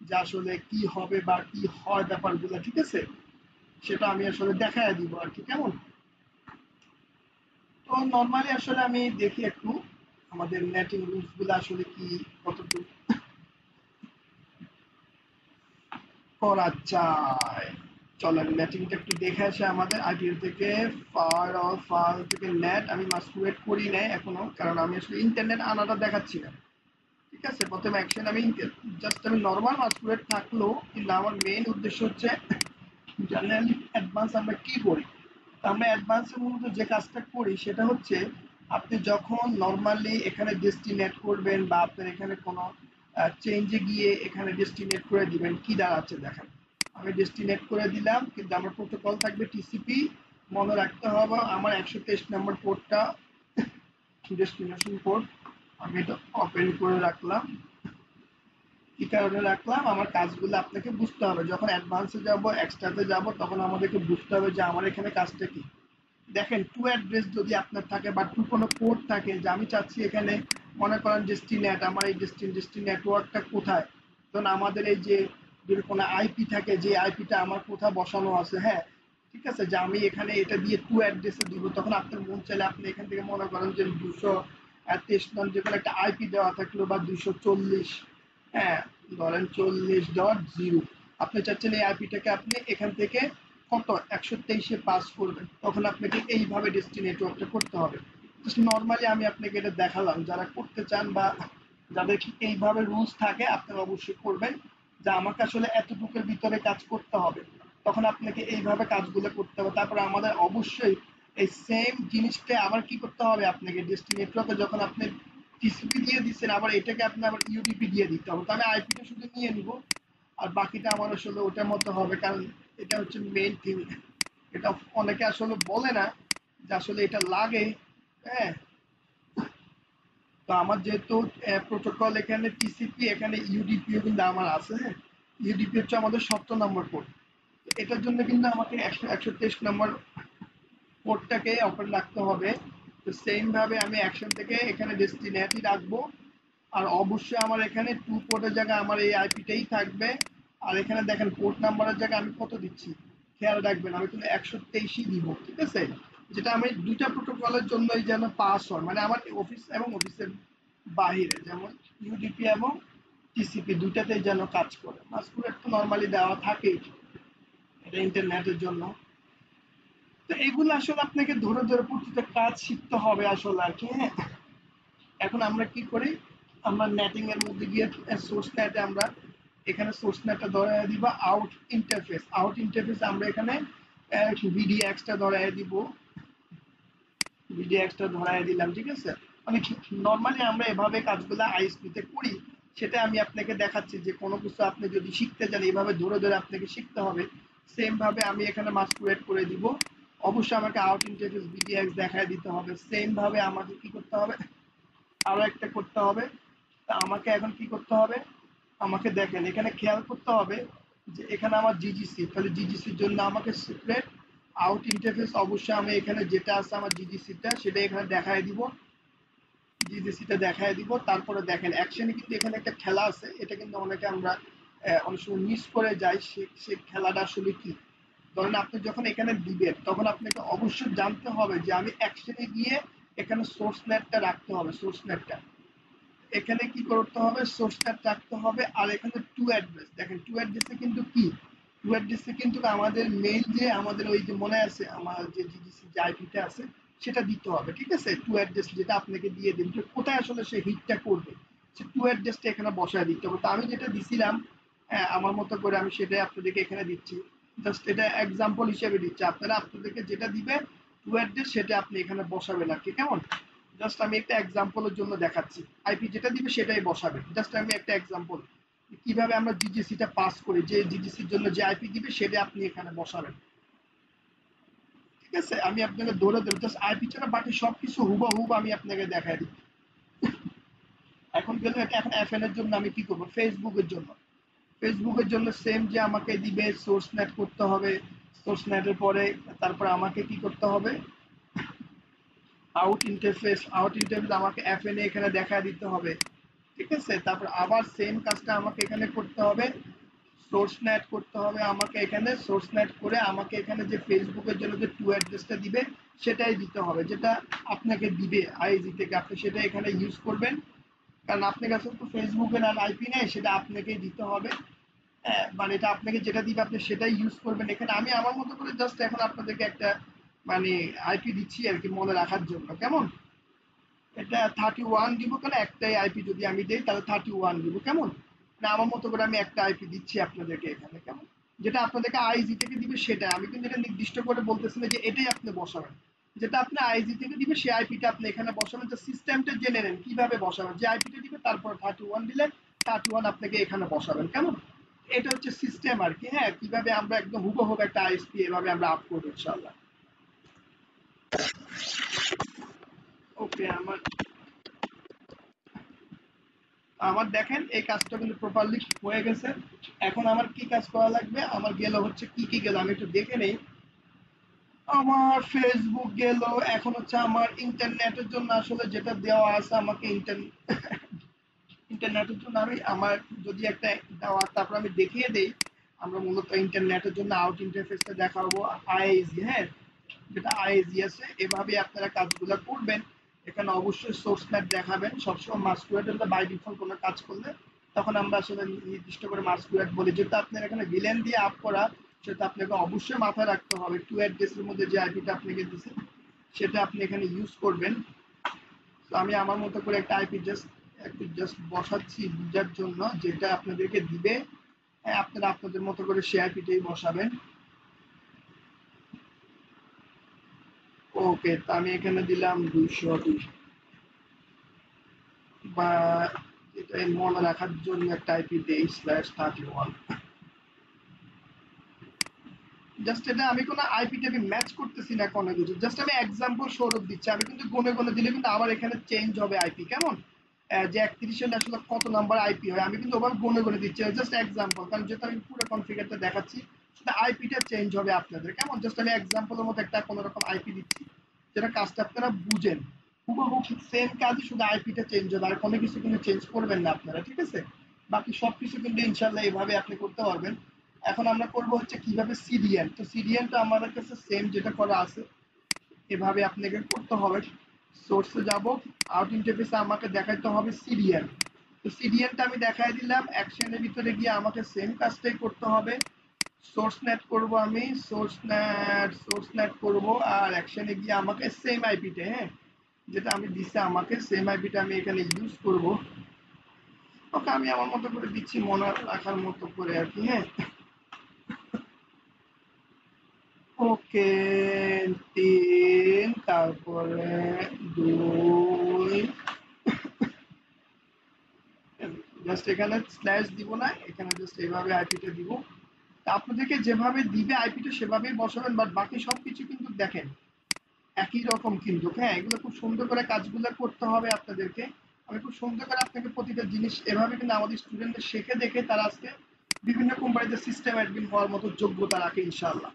যে আসলে কি হবে বা কি হয় ব্যাপারগুলো। ঠিক আছে, সেটা আমি আসলে দেখাই দিব আর কি, কেমন? তো নর্মালি আসলে আমি দেখি একটু আমাদের নেটিং রুলস গুলো আসলে কি কতটুকু করা যায়। চলেন নেটিংটা একটু দেখে আসে। আমাদের আইপিএল থেকে ফার থেকে নেট আমি মাস্কুয়েট করি নাই এখনো, কারণ আমি আসলে ইন্টারনেট আনাটা দেখাচ্ছি না। ঠিক আছে, প্রথমে অ্যাকশন আমি জাস্ট আমি নর্মাল মাস্কুয়েট থাকলো, কিন্তু আমার মেইন উদ্দেশ্য হচ্ছে জেনারেলি অ্যাডভান্স আমরা কি করি। তো আমরা অ্যাডভান্সের মূলত যে কাজটা করি সেটা হচ্ছে, আপনি যখন নর্মালি এখানে ডেস্টিনেট করবেন, বা আপনার এখানে কোনো চেঞ্জে গিয়ে এখানে ডেস্টিনেট করে দিবেন, কি দাঁড়াচ্ছে দেখেন। আমি ডেস্টিনেট করে দিলাম, কিন্তু আমার প্রোটোকল থাকবে টিসিপি। মনে রাখতে হবে আমার 123 নম্বর পোর্টটা ডেস্টিনেশন পোর্ট। আমি এটা ওপেন করে রাখলাম। কি কারণে রাখলাম, আমার কাজগুলো আপনাকে বুঝতে হবে। যখন অ্যাডভান্সে যাব, এক্সট্রাতে যাব, তখন আমাদেরকে বুঝতে হবে যে আমার এখানে কাজটা কি। দেখেন, টু অ্যাড্রেস যদি আপনার থাকে বা টু কোনো পোর্ট থাকে, যে আমি চাচ্ছি এখানে মনে করেন ডেস্টিনেট, আমার এই ডেস্টিন নেটওয়ার্কটা কোথায়, ধরুন আমাদের এই যে যদি কোনো আইপি থাকে, যে আইপিটা আমার কোথায় বসানো আছে। হ্যাঁ, ঠিক আছে, যে আমি এখানে এটা দিয়ে টু অ্যাড্রেসে দিব, তখন আপনার মন চাইলে আপনি এখান থেকে মনে করেন যে 223 যে কোনো একটা আইপি দেওয়া থাকলো, বা 240, হ্যাঁ ধরেন 40.0, আপনি চাচ্ছেন এই আইপিটাকে আপনি এখান থেকে কত 123-এ পাস করবেন, তখন আপনাকে এইভাবে নেটওয়ার্কটা করতে হবে। নর্মালি আমি আপনাকে এটা দেখালাম, যারা করতে চান বা যাদের এইভাবে রুলস থাকে আপনারা অবশ্যই করবেন, যে আমাকে আসলে এতটুকুর ভিতরে কাজ করতে হবে, তখন আপনাকে এইভাবে কাজগুলো করতে হবে। তারপরে আমাদের অবশ্যই এই সেম জিনিসটা আবার কি করতে হবে, আপনাকে নেটওয়ার্কে যখন আপনি টিসিপি দিয়ে দিচ্ছেন, আবার এটাকে আপনি আবার ইউডিপি দিয়ে দিতে হবে। তাহলে আইপিটা শুধু নিয়ে নিব, আর বাকিটা আমার আসলে ওটার মতো হবে, কারণ এটা হচ্ছে মেইন থিং। এটা অনেকে আসলে বলে না যে আসলে এটা লাগে। হ্যাঁ, তো আমার যেহেতু প্রোটোকল এখানে টিসিপি, এখানে ইউডিপিও কিন্তু আমার আছে। হ্যাঁ, ইউডিপি হচ্ছে আমাদের 70 নম্বর পোর্ট। এটার জন্য কিন্তু আমাকে 123 নম্বর পোর্টটাকে ওপেন রাখতে হবে। তো সেম ভাবে আমি অ্যাকশন থেকে এখানে ডেস্টিনেটই রাখবো। আর অবশ্যই আমার এখানে টু পোর্টের জায়গায় আমার এই আইপিটাই থাকবে। আর এখানে দেখেন পোর্ট নাম্বারের জায়গায় আমি কত দিচ্ছি, খেয়াল রাখবেন আমি কিন্তু 123ই দিব। ঠিক আছে, যেটা আমি দুইটা প্রোটোকলের জন্যই যেন পাস হয়, মানে আমার অফিস এবং অফিসের বাহিরে, যেমন ইউডিপি এবং টিসিপি দুইটাতেই যেন কাজ করে। মাস্কুলেট তো নর্মালি দেওয়া থাকেই, এটা ইন্টারনেটের জন্য। তো এগুলো আসলে আপনাকে ধরে ধরে প্রতিটা কাজ শিখতে হবে আসলে আর কি। হ্যাঁ, এখন আমরা কি করি, আমরা নেটিং এর মধ্যে গিয়ে সোর্স নেটে আমরা এখানে সোর্স নেটটা ধরাই দিব আউট ইন্টারফেস আমরা এখানে ভিডিএক্সটা ধরাই দিব, ভিডিএক্সটা ধরাই দিলাম, ঠিক আছে। আমি নর্মালি আমরা এভাবে কাজগুলো আইএসপি তে করি, সেটা আমি আপনাকে দেখাচ্ছি যে কোনো কিছু আপনি যদি শিখতে চান এইভাবে ধরে ধরে আপনাকে শিখতে হবে। সেম ভাবে আমি এখানে মাস্কুলেট করে দিব, অবশ্যই আমাকে আউট ইন্টারফেস ভিডিএক্স দেখায় দিতে হবে। সেম ভাবে আমাকে কি করতে হবে, আরো একটা করতে হবে। তা আমাকে এখন কি করতে হবে, আমাকে দেখেন এখানে খেয়াল করতে হবে যে এখানে আমার জিজিসি, তাহলে জিজিসির জন্য আমাকে সিক্রেট আউট ইন্টারফেস অবশ্যই আমি এখানে যেটা আছে আমার জিজিসিটা সেটা এখানে দেখায় দিব, জিজিসিটা দেখায় দিব। তারপরে দেখেন অ্যাকশনে কিন্তু এখানে একটা খেলা আছে, এটা কিন্তু অনেকে আমরা অনেক সময় মিস করে যাই, সে খেলাটা আসলে কি। ধরেন আপনি যখন এখানে দিবেন তখন আপনাকে অবশ্যই জানতে হবে যে আমি অ্যাকশনে গিয়ে এখানে সোর্স নেটটা রাখতে হবে, সোর্স নেটটা এখানে কি করতে হবে, সোর্সটা রাখতে হবে। আর এখানে টু অ্যাড্রেস, দেখেন টু অ্যাড্রেসে কিন্তু কি, টু অ্যাড্রেসে কিন্তু আমাদের মেইন যে আমাদের ওই যে মনে আছে আমার যে জিডিসি যে আইপিটা আছে সেটা দিতে হবে, ঠিক আছে। টু অ্যাড্রেস যেটা আপনাকে দিয়ে দিন, যে কোথায় আসলে সে হিটটা করবে, সে টু অ্যাড্রেসটা এখানে বসায় দিতে হবে। তো আমি যেটা দিছিলাম আমার মতো করে আমি সেটাই আপনাদেরকে এখানে দিচ্ছি, জাস্ট এটা এক্সাম্পল হিসেবে দিচ্ছি। আপনারা আপনাদেরকে যেটা দিবে টু অ্যাড্রেস সেটা আপনি এখানে বসাবেন আর কি, কেমন। জাস্ট আমি একটা এক্সাম্পলের জন্য দেখাচ্ছি, আইপি যেটা দিবে সেটাই বসাবে। জাস্ট আমি একটা এক্সাম্পল কিভাবে আমরা জিজিসিটা পাস করি, যে জিজিসির জন্য যে আইপি দিবে সেটা আপনি এখানে বসাবেন, ঠিক আছে। আমি আপনাকে ধরে দেবো, জাস্ট আইপি ছাড়া বাকি সবকিছু হুবহুব আমি আপনাকে দেখাই দিই। এখন গেলে এটা এখন এফএন এর জন্য আমি কি করবো, ফেসবুকের জন্য, ফেসবুকের জন্য সেম যে আমাকে দিবে সোর্স নেট করতে হবে, সোর্স নেটের পরে তারপর আমাকে কি করতে হবে, আউট ইন্টারফেস আমাকে এফএন এ এখানে দেখা দিতে হবে, ঠিক আছে। তারপর আবার সেম কাজটা আমাকে এখানে করতে হবে, সোর্স নেট করতে হবে আমাকে এখানে, সোর্স নেট করে আমাকে এখানে যে ফেসবুকের জন্য যে টু অ্যাড্রেসটা দিবে সেটাই দিতে হবে, যেটা আপনাকে দিবে আইজি থেকে, আপনি সেটা এখানে ইউজ করবেন। কারণ আপনার কাছে তো ফেসবুকের আর আইপি নেই, সেটা আপনাকেই দিতে হবে। হ্যাঁ, মানে এটা আপনাকে যেটা দিবে আপনি সেটাই ইউজ করবেন। এখানে আমি আমার মতো করে জাস্ট এখন আপনাদেরকে একটা মানে আইপি দিচ্ছি আর কি মনে রাখার জন্য, কেমন। এটা 31 দিব, কেন একটাই আইপি যদি আমি দিই তাহলে 31 দিব, কেমন। না আমার মতো করে আমি একটা আইপি দিচ্ছি আপনাদেরকে এখানে, কেমন। যেটা আপনাদেরকে আইজি থেকে দিবে সেটা আমি কিন্তু এটা নির্দিষ্ট করে বলতেছি না যে এটাই আপনি বসাবেন, যেটা আপনি আইজি থেকে দিবে সেই আইপিটা আপনি এখানে বসাবেন। যে সিস্টেমটা জেনে নেন কিভাবে বসাবেন, যে আইপিটা দিবে তারপর 31 দিলেন, 31 আপনাকে এখানে বসাবেন, কেমন। এটা হচ্ছে সিস্টেম আর কি। হ্যাঁ, কিভাবে আমরা একদম হুবহু একটা আইএসপি এভাবে আমরা আপ করবো ইনশাআল্লাহ। ওকে, আমার দেখেন এই কাজটা কিন্তু প্রপারলি হয়ে গেছে। এখন আমার কি কাজ করা লাগবে, আমার গেল হচ্ছে কি কি গেল আমি একটু দেখে নেই। আমার ফেসবুক গেল, এখন হচ্ছে আমার ইন্টারনেটের জন্য আসলে যেটা দেওয়া আছে আমাকে ইন্টারনেটের জন্য আমি আমার যদি একটা দেওয়া, তারপর আমি দেখিয়ে দেই। আমরা মূলত ইন্টারনেটের জন্য আউট ইন্টারফেসটা দেখাবো আইএসি, হ্যাঁ, যেটা আইএসি আছে এভাবে আপনারা কাজগুলো করবেন। এখানে অবশ্যই সোর্স ম্যাপ দেখাবেন সবসময়, মাস্কুয়েট হলে বাই ডিফল্ট কোনো কাজ করলে তখন আমরা আসলে নির্দিষ্ট করে মাস্কুয়েট বলি। যেটা আপনার এখানে ভিলেন দিয়ে আপ করা, সেটা আপনাকে অবশ্যই মাথায় রাখতে হবে। টু অ্যাড্রেসের মধ্যে যে আইপিটা আপনাকে দিচ্ছে সেটা আপনি এখানে ইউজ করবেন। তো আমি আমার মতো করে একটা আইপি জাস্ট বসাচ্ছি বুঝার জন্য, যেটা আপনাদেরকে দিবে। হ্যাঁ, আপনারা আপনাদের মতো করে সে আইপিটাই বসাবেন। ওকে, তো আমি এখানে দিলাম 202, বা এটা মনে রাখার জন্য একটা আইপি দেই /31। জাস্ট এটা আমি কোনো আইপি টাইপি ম্যাচ করতেছি না কোনো কিছু, জাস্ট আমি এক্সাম্পল স্বরূপ দিচ্ছি। আমি কিন্তু গুনে গুনে দিলে কিন্তু আবার এখানে চেঞ্জ হবে আইপি, কেমন। যে 31 সালে আসলে কত নাম্বার আইপি হয় আমি কিন্তু ওভাবে গুনে গুনে দিচ্ছি, জাস্ট এক্সাম্পল। কারণ যেহেতু আমি পুরো কনফিগারটা দেখাচ্ছি সেটা আইপিটা চেঞ্জ হবে আপনাদের, কেমন। জাস্ট আমি এক্সাম্পলের মতো একটা কোনো রকম আইপি দিচ্ছি, যেটা কাজটা আপনারা বুঝেন। হুবহু সেম কাজই, শুধু আইপিটা চেঞ্জ হবে, আর কোনো কিছু কিন্তু চেঞ্জ করবেন না আপনারা, ঠিক আছে। বাকি সবকিছু কিন্তু ইনশাল্লাহ এইভাবে আপনি করতে পারবেন। এখন আমরা করব হচ্ছে কিভাবে সিডিএন। তো সিডিএনটা আমাদের কাছে সেম যেটা করা আছে এভাবে আপনাকে করতে হবে। সোর্সে যাব, আউট ইন্টারফেসে আমাকে দেখাইতে হবে সিডিএন। তো সিডিএনটা আমি দেখাই দিলাম। অ্যাকশনের ভিতরে গিয়ে আমাকে সেম কাজটাই করতে হবে। সোর্স নেট করব আমি, সোর্স নেট করব, আর অ্যাকশনে গিয়ে আমাকে সেম আইপিটা, হ্যাঁ, যেটা আমি দিছি আমাকে সেম আইপিটা আমি এখানে ইউজ করব। ওকে, আমি আমার মতো করে দিচ্ছি, মনে রাখার মতো করে আর কি, হ্যাঁ। ওকে, 3, তারপরে 2, জাস্ট এখানে স্ল্যাশ দিব না, এখানে জাস্ট এইভাবে আইপিটা দিব। তা আপনাদেরকে যেভাবে দিবে আইপিটা সেভাবেই বসাবেন, বাট বাকি সবকিছু কিন্তু দেখেন একই রকম কিন্তু, হ্যাঁ। এগুলো খুব সুন্দর করে কাজগুলো করতে হবে আপনাদেরকে। আমি খুব সুন্দর করে আপনাকে প্রতিটা জিনিস এভাবে কিন্তু আমাদের স্টুডেন্টদের শেখে দেখে তারা আজকে বিভিন্ন কোম্পানিতে সিস্টেম অ্যাডমিন হওয়ার মতো যোগ্যতা রাখে ইনশাআল্লাহ।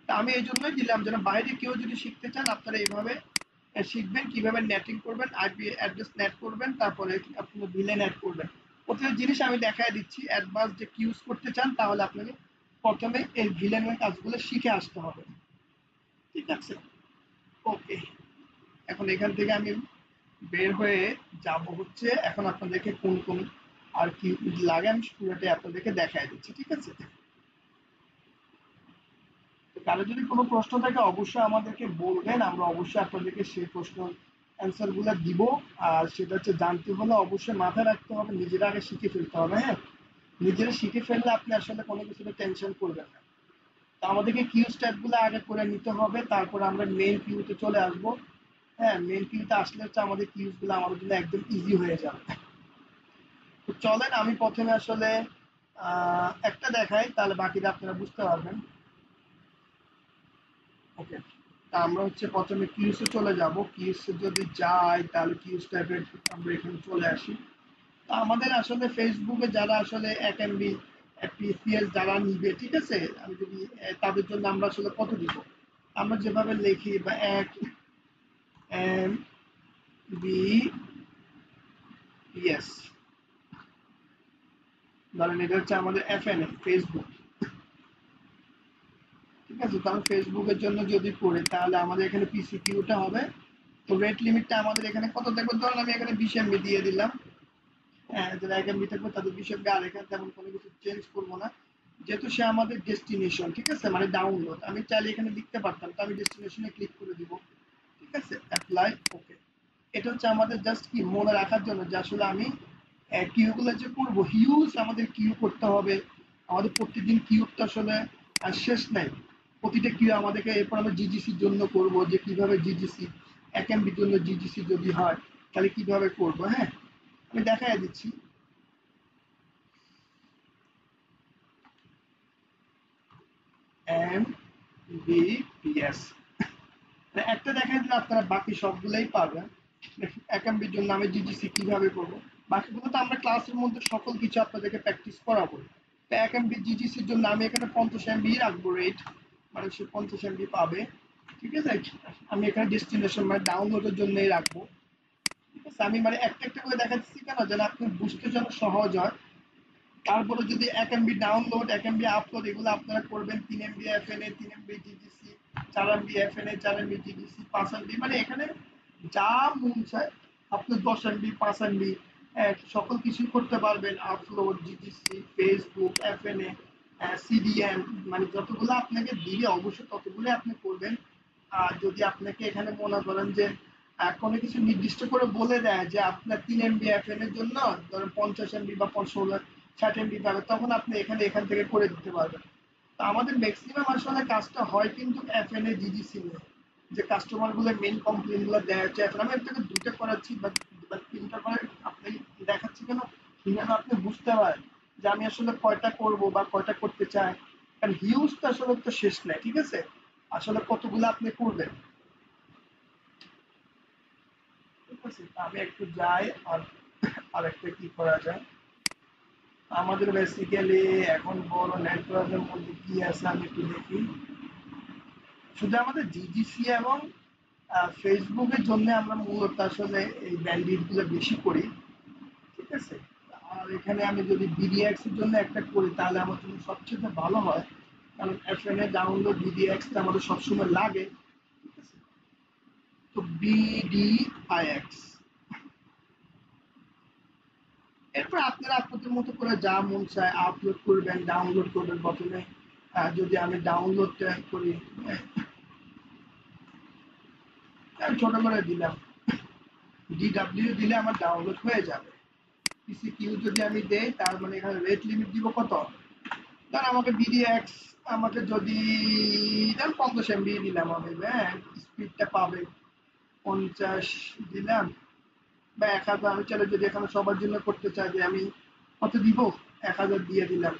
তা আমি এই জন্যই দিলাম যেন বাইরে কেউ যদি শিখতে চান আপনারা এইভাবে শিখবেন কিভাবে নেটিং করবেন, আইপি অ্যাড্রেস নেট করবেন, তারপরে আপনি ভিলেন অ্যাড করবেন। প্রতিটা জিনিস আমি দেখাই দিচ্ছি। অ্যাডভান্স যে ইউজ করতে চান তাহলে আপনাকে প্রথমে এই ভিলেনের কাজগুলো শিখে আসতে হবে, ঠিক আছে? ওকে, এখন এখান থেকে আমি বের হয়ে যাব হচ্ছে, এখন আপনাদেরকে কোন কোন আর কি লাগে আমি পুরোটাই আপনাদেরকে দেখাই দিচ্ছি, ঠিক আছে? তো কারো যদি কোনো প্রশ্ন থাকে অবশ্যই আমাদেরকে বলবেন, আমরা অবশ্যই আপনাদেরকে সেই প্রশ্ন অ্যান্সার গুলো দিব। আর সেটা হচ্ছে জানতে হলে অবশ্যই মাথায় রাখতে হবে, নিজেরা আগে শিখে ফেলতে হবে, হ্যাঁ। নিজেরা শিখে ফেললে আপনি আসলে কোনো কিছুতে টেনশন করবেন না। তো আমাদেরকে কিউ স্টেপ গুলো আগে করে নিতে হবে, তারপর আমরা মেইন কিউতে চলে আসবো। হ্যাঁ, মেইন কিউতে আসলে হচ্ছে আমাদের কিউজ গুলো আমাদের জন্য একদম ইজি হয়ে যাবে। তো চলেন আমি প্রথমে আসলে একটা দেখাই, তাহলে বাকিটা আপনারা বুঝতে পারবেন। ওকে, তা আমরা হচ্ছে প্রথমে কিউসে চলে যাব। কিউসে যদি যাই তাহলে কিউস টাইপের আমরা এখানে চলে আসি। তো আমাদের আসলে ফেসবুকে যারা আসলে 1 MB পিসিএস যারা নিবে, ঠিক আছে, আমি যদি তাদের জন্য আমরা আসলে কত দিব, আমরা যেভাবে লিখি বা 1 MB ধরেন এটা হচ্ছে আমাদের এফএনএ ফেসবুক, ঠিক আছে। তাহলে ফেসবুকের জন্য যদি করি তাহলে আমাদের এখানে পিসি কিউটা হবে। তো রেট লিমিটটা আমাদের এখানে কত দেখবো, ধরুন আমি এখানে 20 MB দিয়ে দিলাম। হ্যাঁ, যারা 1 MB থাকবে তাদের 20 MB, আর এখানে তেমন কোনো কিছু চেঞ্জ করবো না, যেহেতু সে আমাদের ডেস্টিনেশন, ঠিক আছে, মানে ডাউনলোড। আমি চাইলে এখানে লিখতে পারতাম, তো আমি ডেস্টিনেশনে ক্লিক করে দিব, ঠিক আছে, অ্যাপ্লাই। ওকে, এটা হচ্ছে আমাদের জাস্ট কি মনে রাখার জন্য যে আসলে আমি কিউগুলো যে করবো, হিউজ আমাদের কিউ করতে হবে। আমাদের প্রতিদিন কিউ তো আসলে শেষ নাই। প্রতিটা কিউ আমাদেরকে, এরপর আমরা জিজিসির জন্য করব, যে কিভাবে জিজিসি 1 MBর জন্য জিজিসি যদি হয় তাহলে কিভাবে করব, হ্যাঁ। আমি দেখাই দিচ্ছি। MBPS একটা দেখাই দিলে আপনারা বাকি সবগুলোই পারবেন। 1 MBর জন্য আমি জিজিসি কিভাবে করব, বাকিগুলো তো আমরা ক্লাসের মধ্যে সকল কিছু আপনাদেরকে প্র্যাকটিস করাবো। তো 1 MB জিজিসির জন্য আমি এখানে 50 MB রাখবো রেট, মানে সে 50 MB পাবে, ঠিক আছে। আমি এখানে ডেস্টিনেশন মানে ডাউনলোডের জন্যই রাখবো, ঠিক আছে। আমি মানে একটা একটা করে দেখাচ্ছি কেন, যেন আপনি বুঝতে যেন সহজ হয়। তারপরে যদি 1 MB ডাউনলোড, 1 MB আপলোড এগুলো আপনারা করবেন, 3 MB এফএনএ, 3 MB GGC, 4 MB এফএনএ, 4 MB GGC, 5 MB, মানে এখানে যা মন চায় আপনি 10 MB, 5 MB সকল কিছুই করতে পারবেন। আপলোড, জিজিসি, ফেসবুক, এফএনএ, সিডিএম, মানে যতগুলো আপনাকে দিবে অবশ্যই ততগুলো আপনি করবেন। আর যদি আপনাকে এখানে মনে করেন যে কোনো কিছু নির্দিষ্ট করে বলে দেয় যে আপনার 3 MB এফএন এর জন্য ধরেন 50 MB বা 60 MB পাবে, তখন আপনি এখান থেকে করে দিতে পারবেন। তো আমাদের ম্যাক্সিমাম আসলে কাজটা হয় কিন্তু এফএনএ জিজিসি নিয়ে, যে কাস্টমার গুলো মেইন কমপ্লেন গুলো দেয় হচ্ছে। এখন আমি আপনাকে দুটো করাচ্ছি বা তিনটা করে আপনি দেখাচ্ছি কেন, কিভাবে আপনি বুঝতে পারেন যে আমি আসলে কয়টা করব বা কয়টা করতে চাই। কারণ হিউজ তো আসলে তো শেষ নাই, ঠিক আছে, আসলে কতগুলো আপনি করবেন, ঠিক আছে। আমি একটু যাই, আর আরেকটা কি করা যায়। আমাদের বেসিক্যালি এখন বড় নেটওয়ার্কের মধ্যে কি আছে আমি একটু দেখি। শুধু আমাদের জিজিসি এবং ফেসবুকের জন্য আমরা মূলত আসলে এই ব্যান্ডউইথ গুলো বেশি করি, ঠিক আছে। আর এখানে আমি যদি বিডিএক্স এর জন্য একটা করি তাহলে আমার জন্য সবচেয়ে ভালো হয়, কারণ এফএনএ ডাউনলোড বিডিএক্স আমাদের সবসময় লাগে, ঠিক আছে। তো বিডি আইএক্স। এরপর আপনারা আপনাদের মতো করে যা মন চায় আপলোড করবেন, ডাউনলোড করবেন। প্রথমে যদি আমি ডাউনলোডটা করি, ছোট করে দিলাম, ডিডাব্লিউ দিলে আমার ডাউনলোড হয়ে যাবে। পিসি কিউ যদি আমি দেই, তার মানে এখানে রেট লিমিট দিব কত, ধর আমাকে বিডিএক্স আমাকে যদি 50 এমবি দিলাম আমি, হ্যাঁ স্পিডটা পাবে 50 দিলাম, বা 1000 আমি চলে যদি এখানে সবার জন্য করতে চাই যে আমি কত দিব, 1000 দিয়ে দিলাম।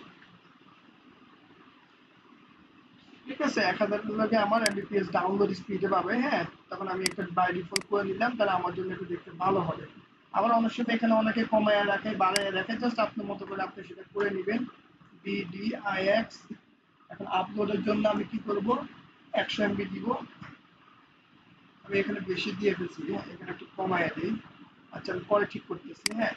ঠিক আছে, 1000 লগে আমার এমবিপিএস ডাউনলোড স্পিডে পাবে। হ্যাঁ, তখন আমি একটা বাই ডিফল্ট করে নিলাম, তাহলে আমার জন্য একটু দেখতে ভালো হবে। আবার অনেক সময় এখানে অনেকে কমায় রাখে, বাড়ায় রাখে, জাস্ট আপনার মতো করে আপনি সেটা করে নেবেন। বিডিআইএক্স। এখন আপলোডের জন্য আমি কি করব, 100 এমবি দিব। আমি এখানে বেশি দিয়ে ফেলছি, হ্যাঁ এখানে একটু কমায় দিই। আচ্ছা আমি পরে ঠিক করতেছি। হ্যাঁ,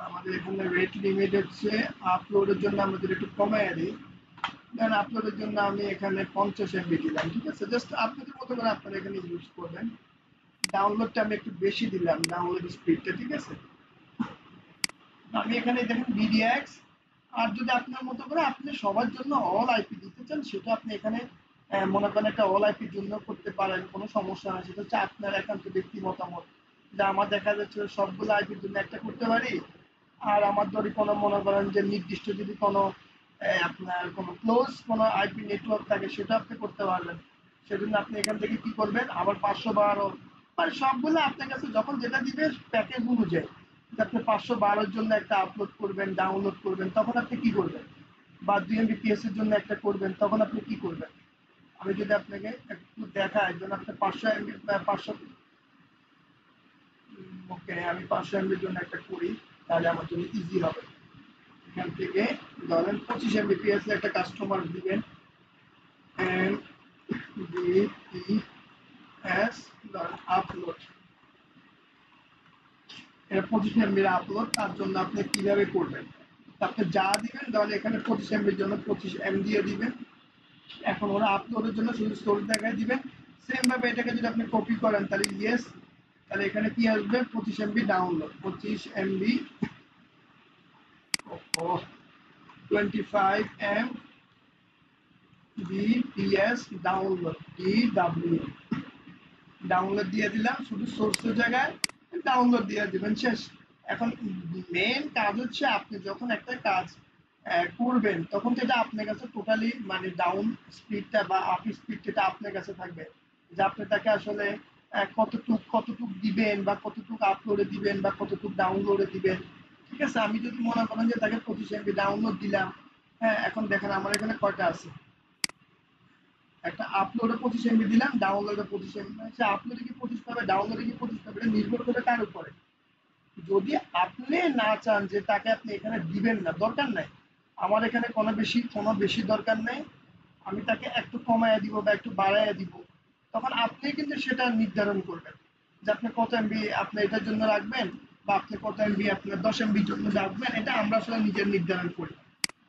আমাদের এখানে রেট লিমিট হচ্ছে আপলোডের জন্য আমাদের একটু কমায় দিই। দেন আপলোডের জন্য আমি এখানে 50 এমবি দিলাম। ঠিক আছে, জাস্ট আপনাদের মতো করে আপনারা এখানে ইউজ করবেন। ডাউনলোডটা আমি একটু বেশি দিলাম, ডাউনলোড স্পিডটা। ঠিক আছে, আমি এখানে দেখেন বিডিএক্স। আর যদি আপনার মতো করে আপনি সবার জন্য অল আইপি দিতে চান, সেটা আপনি এখানে মনে করেন একটা অল আইপির জন্য করতে পারেন, কোনো সমস্যা নাই। সেটা হচ্ছে আপনার একান্ত ব্যক্তি মতামত। যে আমার দেখা যাচ্ছে সবগুলো আইপির জন্য একটা করতে পারি, আর আমার যদি কোনো মনে করেন যে নির্দিষ্ট যদি কোনো আপনার কোনো ক্লোজ কোনো আইপি নেটওয়ার্ক থাকে, সেটা আপনি করতে পারবেন। সেজন্য আপনি এখান থেকে কি করবেন, আবার 512 মানে সবগুলো আপনার কাছে যখন যেটা দিবে প্যাকেজ অনুযায়ী, আপনি 512 জন্য একটা আপলোড করবেন, ডাউনলোড করবেন, তখন আপনি কি করবেন, বা 2 এমবিপিএস এর জন্য একটা করবেন, তখন আপনি কি করবেন। আমি যদি আপনাকে একটু দেখাই, যেন আপনি 500 এমবি 500, ওকে আমি 500 এমবির জন্য একটা করি, তাহলে আমার জন্য ইজি হবে। এখান থেকে ধরেন 25 এমবিপিএস একটা কাস্টমার দিবেন, এমবিপিএস ধরেন আপলোড, এটা 25 এমবির আপলোড। তার জন্য আপনি কিভাবে করবেন, আপনি যা দিবেন, তাহলে এখানে 25 এমবির জন্য 25 এম দিয়ে দিবেন। এখন ওরা আপলোডের জন্য শুধু স্টোরি দেখায় দিবেন। সেম ভাবে এটাকে যদি আপনি কপি করেন, তাহলে ইয়েস, তাহলে এখানে কি আসবে, 25 MB download, 25 MB 25 Mbps download, DW download দিয়ে দিলাম। শুধু সোর্সের জায়গায় ডাউনলোড দিয়ে দিবেন, শেষ। এখন মেন কাজ হচ্ছে আপনি যখন একটা কাজ করবেন, তখন তো এটা আপনার কাছে টোটালি মানে ডাউন স্পিডটা বা আপ স্পিডটা আপনার কাছে থাকবে, যে আপনি তাকে আসলে কতটুক দিবেন, বা কতটুক আপলোডে দিবেন, বা কতটুক ডাউনলোডে দিবেন। ঠিক আছে, আমি যদি মনে করেন যে তাকে 25 এমবি ডাউনলোড দিলাম, হ্যাঁ এখন দেখেন আমার এখানে কয়টা আছে, একটা আপলোডে 25 এমবি দিলাম, ডাউনলোডে 25 এমবি। মানে সে আপলোডে কি 25 পাবে, ডাউনলোডে কি 25 পাবে, এটা নির্ভর করে তার উপরে। যদি আপনি না চান যে তাকে আপনি এখানে দিবেন না, দরকার নাই, আমার এখানে কোনো বেশি দরকার নেই, আমি তাকে একটু কমায় দিব বা একটু বাড়ায় দিব, তখন আপনি কিন্তু সেটা নির্ধারণ করবেন যে আপনি কত এমবি আপনি এটার জন্য রাখবেন, বা আপনি কত এমবি আপনার 10 এমবির জন্য রাখবেন, এটা আমরা আসলে নিজের নির্ধারণ করি।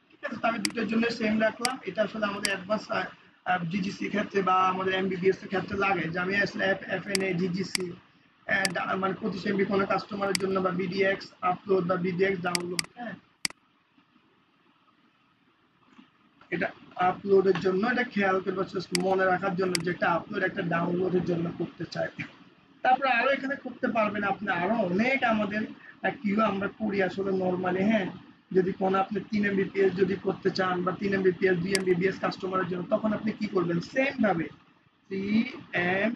ঠিক আছে, তো আমি দুটোর জন্য সেম রাখলাম। এটা আসলে আমাদের অ্যাডভান্স জিজিসি ক্ষেত্রে বা আমাদের এমবিবিএস এর ক্ষেত্রে লাগে, যে আমি আসলে এফএনএ জিজিসি মানে 25 এমবি কোনো কাস্টমারের জন্য, বা বিডিএক্স আপলোড বা বিডিএক্স ডাউনলোড। হ্যাঁ, এটা আপলোডের জন্য, এটা খেয়াল করবে, মনে রাখার জন্য যে একটা আপলোড একটা ডাউনলোডের জন্য করতে চাই। তারপরে আরো এখানে করতে পারবেন আপনি আরো অনেক, আমাদের কিউ আমরা করি আসলে নর্মালি। হ্যাঁ, যদি কোনো আপনি 3 এমবিপিএস যদি করতে চান, বা 3 এমবিপিএস 2 এমবিপিএস কাস্টমারের জন্য, তখন আপনি কি করবেন, সেম ভাবে 3 এম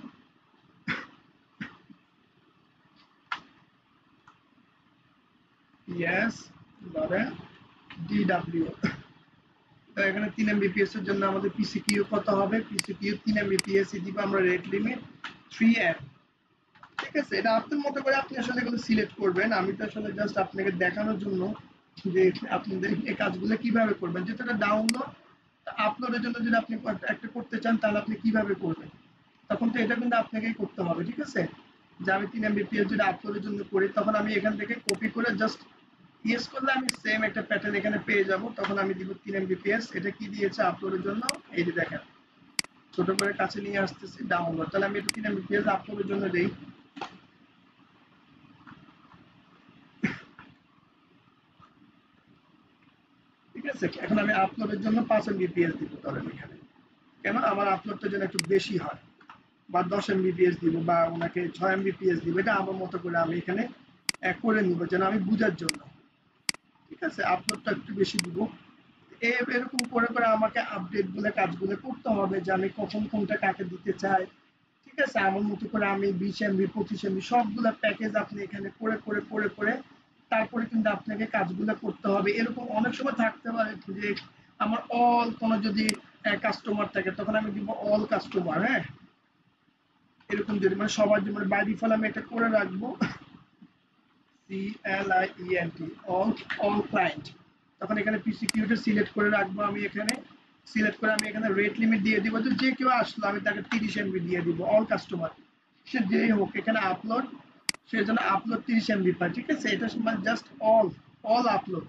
পিএস ধরেন ডিডাব্লিউ। তো এখানে 3 এমবিপিএস এর জন্য আমাদের পিসি কিউ কত হবে, পিসি কিউ 3 এমবিপিএস দিব আমরা, রেট লিমিট 3 এম। ঠিক আছে, এটা আপনার মতো করে আপনি আসলে এগুলো সিলেক্ট করবেন। আমি তো আসলে জাস্ট আপনাকে দেখানোর জন্য যে আপনাদের এই কাজগুলো কিভাবে করবেন, যেটা ডাউনলোড আপলোডের জন্য যদি আপনি একটা করতে চান, তাহলে আপনি কিভাবে করবেন, তখন তো এটা কিন্তু আপনাকেই করতে হবে। ঠিক আছে, যে আমি 3 এমবিপিএস যদি আপলোডের জন্য করি, তখন আমি এখান থেকে কপি করে জাস্ট ইয়েস করলে আমি সেম একটা প্যাটার্ন এখানে পেয়ে যাব। তখন আমি দিব 3 এমবিপিএস, এটা কি দিয়েছে আপলোডের জন্য, এই যে দেখেন ছোট করে কাছে নিয়ে আসতেছি, ডাউনলোড। তাহলে আমি এটা 3 MB আপলোডের জন্য দেই। ঠিক আছে, এখন আমি আপলোডের জন্য 5 MB দিব ধরেন এখানে। কেন? আমার আপলোডটা যেন একটু বেশি হয়, বা 10 MB দিব, বা ওনাকে 6 MB দিব, এটা আমার মতো করে আমি এখানে করে নিব, যেন আমি বুঝার জন্য। ঠিক আছে, আপলোডটা একটু বেশি দিব। এরকম করে করে আমাকে আপডেট গুলো কাজগুলো করতে হবে, যে আমি কখন কোনটা কাকে দিতে চাই। ঠিক আছে, আমার মতো করে আমি 20 MB 25 MB সবগুলা প্যাকেজ আপনি এখানে করে করে করে করে তারপরে কিন্তু আপনাকে কাজগুলো করতে হবে। এরকম অনেক সময় থাকতে পারে যে আমার অল কোনো যদি কাস্টমার থাকে, তখন আমি দিব অল কাস্টমার। হ্যাঁ, এরকম যদি মানে সবার জন্য বাই ডিফল্ট আমি এটা করে রাখবো CLIENT, অল ক্লায়েন্ট। তখন এখানে পিসিকিউটা সিলেক্ট করে রাখবো আমি এখানে। সিলেক্ট করে আমি এখানে রেট লিমিট দিয়ে দিব, যে কেউ আসলো আমি তাকে 30 MB দিয়ে দিব, অল কাস্টমার সে যেই হোক। এখানে আপলোড, সে যেন আপলোড 30 MB পায়। ঠিক আছে, এটা মানে just all upload,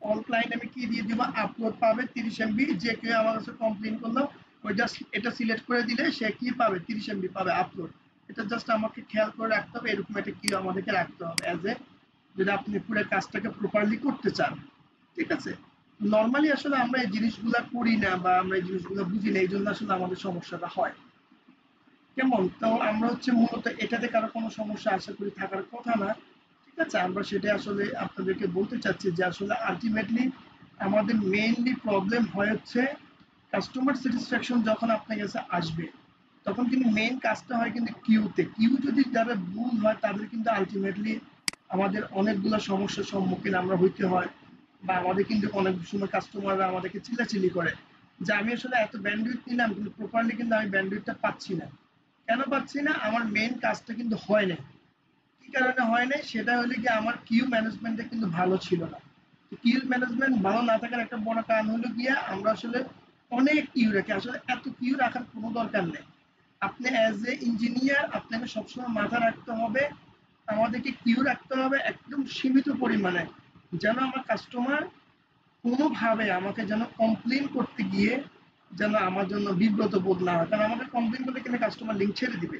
all client আমি কি দিয়ে দিব, আপলোড পাবে 30 MB। যে কেউ আমার কাছে কমপ্লেন করলো, ওই জাস্ট এটা সিলেক্ট করে দিলে সে কি পাবে, 30 MB পাবে আপলোড। এটা জাস্ট আমাকে খেয়াল করে রাখতে হবে, এরকম একটা কি আমাদেরকে রাখতে হবে অ্যাজ এ, যদি আপনি পুরো কাজটাকে প্রপারলি করতে চান। ঠিক আছে, নর্মালি আসলে আমরা এই জিনিসগুলা করি না, বা আমরা এই জিনিসগুলো বুঝি না, এই জন্য আসলে আমাদের সমস্যাটা হয়। কেমন? তো আমরা হচ্ছে মূলত এটাতে কারো কোনো সমস্যা আশা করি থাকার কথা না। ঠিক আছে, আমরা সেটা আসলে আপনাদেরকে বলতে চাচ্ছি যে আসলে আলটিমেটলি আমাদের মেইনলি প্রবলেম হয় হচ্ছে কাস্টমার স্যাটিসফ্যাকশন যখন আপনার কাছে আসবে, তখন কিন্তু মেইন কাজটা হয় কিন্তু কিউতে। কিউ যদি যারা ভুল হয় তাদের কিন্তু আলটিমেটলি আমাদের অনেকগুলো সমস্যার সম্মুখীন আমরা হইতে হয়, বা আমাদের কিন্তু অনেক সময় কাস্টমাররা আমাদেরকে চিল্লাচিল্লি করে যে আমি আসলে এত ব্যান্ডউইথ নিলাম কিন্তু প্রপারলি কিন্তু আমি ব্যান্ডউইথটা পাচ্ছি না। কেন পাচ্ছি না? আমার মেইন কাজটা কিন্তু হয় নাই। কি কারণে হয় নাই? সেটা হলে কি আমার কিউ ম্যানেজমেন্টটা কিন্তু ভালো ছিল না। কিউ ম্যানেজমেন্ট ভালো না থাকার একটা বড় কারণ হলো গিয়া আমরা আসলে অনেক কিউ রাখি। আসলে এত কিউ রাখার কোনো দরকার নেই। আপনি অ্যাজ এ ইঞ্জিনিয়ার আপনাকে সবসময় মাথা রাখতে হবে, আমাদেরকে কিউ রাখতে হবে একদম সীমিত পরিমাণে, যেন আমার কাস্টমার কোনোভাবে আমাকে যেন কমপ্লেন করতে গিয়ে যেন আমার জন্য বিব্রত বোধ না হয়। কারণ আমাকে কমপ্লেন করলে কিন্তু কাস্টমার লিঙ্ক ছেড়ে দিবে।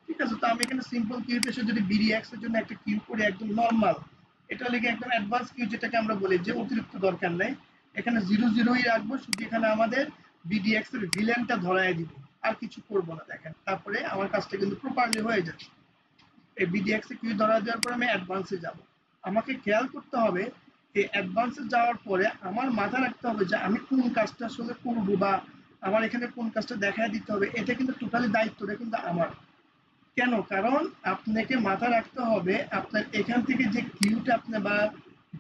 ঠিক আছে, তো আমি এখানে সিম্পল কিউতে এসে যদি বিডিএক্স এর জন্য একটা কিউ করি একদম নর্মাল, এটা হলে একদম অ্যাডভান্স কিউ যেটাকে আমরা বলি যে অতিরিক্ত দরকার নেই, এখানে 0 0ই রাখবো, শুধু এখানে আমাদের বিডিএক্স এর ভিলেনটা ধরায় দিব, আর কিছু করবো না। দেখেন তারপরে আমার কাজটা কিন্তু প্রপারলি হয়ে যাচ্ছে। এই বিডিএক্স এ কিউ ধরা দেওয়ার পরে আমি অ্যাডভান্সে যাব। আমাকে খেয়াল করতে হবে এই অ্যাডভান্সে যাওয়ার পরে আমার মাথা রাখতে হবে যে আমি কোন কাজটা আসলে করবো, বা আমার এখানে কোন কাজটা দেখায় দিতে হবে। এটা কিন্তু টোটালি দায়িত্বটা কিন্তু আমার। কেন? কারণ আপনাকে মাথা রাখতে হবে আপনার এখান থেকে যে কিউটা আপনি বা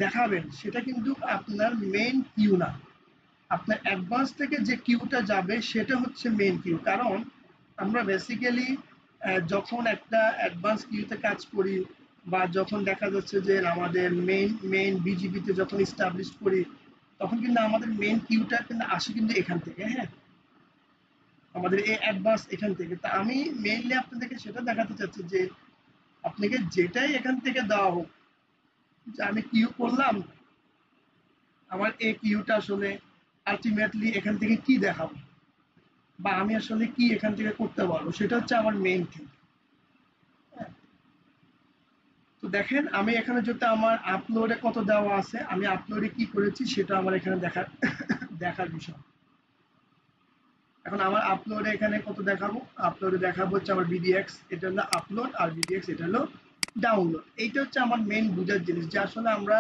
দেখাবেন সেটা কিন্তু আপনার মেইন কিউ না। আপনার অ্যাডভান্স থেকে যে কিউটা যাবে সেটা হচ্ছে মেইন কিউ। কারণ আমরা বেসিক্যালি যখন একটা অ্যাডভান্স কিউতে কাজ করি, বা যখন দেখা যাচ্ছে যে আমাদের মেইন বিজিবিতে যখন ইস্টাবলিশ করি, তখন কিন্তু আমাদের মেইন কিউটা কিন্তু আসে কিন্তু এখান থেকে। হ্যাঁ, আমাদের এই অ্যাডভান্স এখান থেকে। তা আমি মেইনলি আপনাদেরকে সেটা দেখাতে চাচ্ছি যে আপনাকে যেটাই এখান থেকে দেওয়া হোক, যে আমি কিউ করলাম, আমার এই কিউটা আসলে আলটিমেটলি এখান থেকে কি দেখাবো, বা আমি আসলে কি এখান থেকে করতে পারবো, সেটা হচ্ছে আমার মেইন থিং। তো দেখেন আমি এখানে যদি আমার আপলোডে কত দেওয়া আছে, আমি আপলোডে কি করেছি সেটা আমার এখানে দেখার দেখার বিষয়। এখন আমার আপলোডে এখানে কত দেখাবো, আপলোডে দেখাবো হচ্ছে আমার বিডিএক্স, এটা হলো আপলোড, আর বিডিএক্স এটা হলো ডাউনলোড। এইটা হচ্ছে আমার মেইন বুঝার জিনিস, যে আসলে আমরা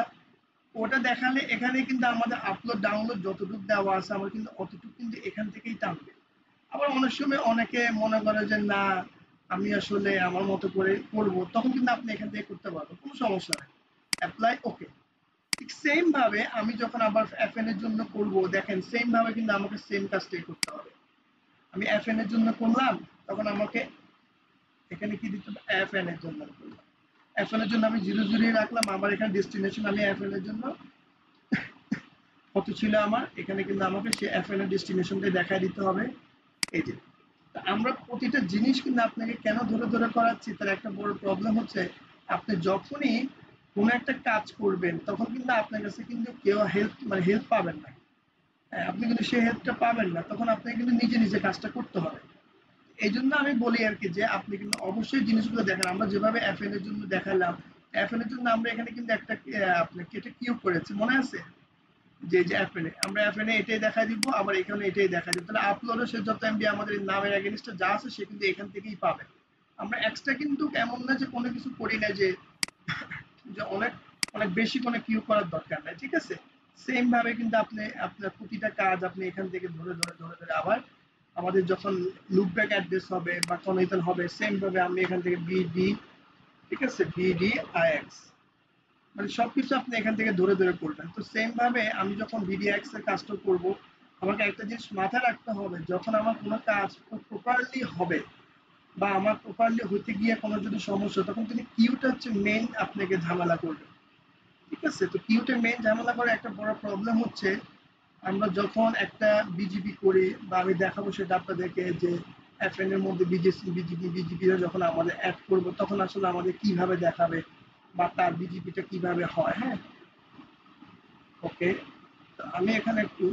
ওটা দেখালে এখানে কিন্তু আমাদের আপলোড ডাউনলোড যতটুকু দেওয়া আছে আমার কিন্তু অতটুকু কিন্তু এখান থেকেই টানবে। আবার অনেক সময় অনেকে মনে করে যে না আমি আসলে আমার মতো করে করব, তখন কিন্তু আপনি এখান থেকে করতে পারবেন, কোনো সমস্যা নেই। Apply okay. ঠিক সেম ভাবে আমি যখন আবার এফএন এর জন্য করব, দেখেন সেম ভাবে কিন্তু আমাকে সেম কাজটাই করতে হবে। আমি এফএন এর জন্য করলাম, তখন আমাকে এখানে কি দিতে হবে, এফএন এর জন্য করলাম। এফএন এর জন্য আমি 0 0 রাখলাম, আমার এখানে ডেস্টিনেশন আমি এফএন এর জন্য কত ছিল আমার এখানে, কিন্তু আমাকে সে এফএন এর ডেস্টিনেশনটা দেখায় দিতে হবে। এই যে আমরা প্রতিটা জিনিস কিন্তু আপনাকে কেন ধরে ধরে করাচ্ছি, তার একটা বড় প্রবলেম হচ্ছে আপনি যখনই কোনো একটা কাজ করবেন তখন কিন্তু আপনার কাছে কিন্তু কেউ হেল্প পাবেন না। আপনি কিন্তু সেই হেল্পটা পাবেন না, তখন আপনাকে কিন্তু নিজে নিজে কাজটা করতে হবে। এই জন্য আমি বলি আর কি যে আপনি কিন্তু অবশ্যই জিনিসগুলো দেখেন। আমরা যেভাবে এফএন এর জন্য দেখালাম, এফএন এর জন্য আমরা এখানে কিন্তু একটা আপনাকে এটা কিউব করেছি, মনে আছে? যে যে এফএন এ আমরা এফএন এ এটাই দেখা দিব, আবার এখানে এটাই দেখা দিব। তাহলে আপলোডে সে যত এমবি আমাদের নামের এগেইনস্টে যা আছে সে কিন্তু এখান থেকেই পাবে। আমরা এক্সট্রা কিন্তু এমন না যে কোনো কিছু করি না যে যে অনেক অনেক বেশি কোনো কিউ করার দরকার নাই, ঠিক আছে? সেম ভাবে কিন্তু আপনি আপনার প্রতিটা কাজ আপনি এখান থেকে ধরে ধরে ধরে ধরে আবার আমাদের যখন লুপব্যাক অ্যাড্রেস হবে বা কনইতন হবে, সেম ভাবে আমি এখান থেকে বিডি, ঠিক আছে, বিডি আইএক্স, মানে সবকিছু আপনি এখান থেকে ধরে ধরে করবেন। তো সেম ভাবে আমি যখন ভিডিএক্স এর কাজটা করব, আমাকে একটা জিনিস মাথায় রাখতে হবে, যখন আমার কোনো কাজ খুব প্রপারলি হবে বা আমার প্রপারলি হতে গিয়ে কোনো যদি সমস্যা, তখন কিন্তু কিউটা হচ্ছে মেইন আপনাকে ঝামেলা করবে, ঠিক আছে? তো কিউটা মেইন ঝামেলা করে একটা বড় প্রবলেম হচ্ছে, আমরা যখন একটা বিজিবি করি বা আমি দেখাবো সেটা আপনাদেরকে যে এফএন এর মধ্যে বিজেসি বিজিবি বিজিবি যখন আমাদের অ্যাড করব, তখন আসলে আমাদের কিভাবে দেখাবে বা তার বিজিবিটা কিভাবে হয়। হ্যাঁ, ওকে, তো আমি এখানে একটু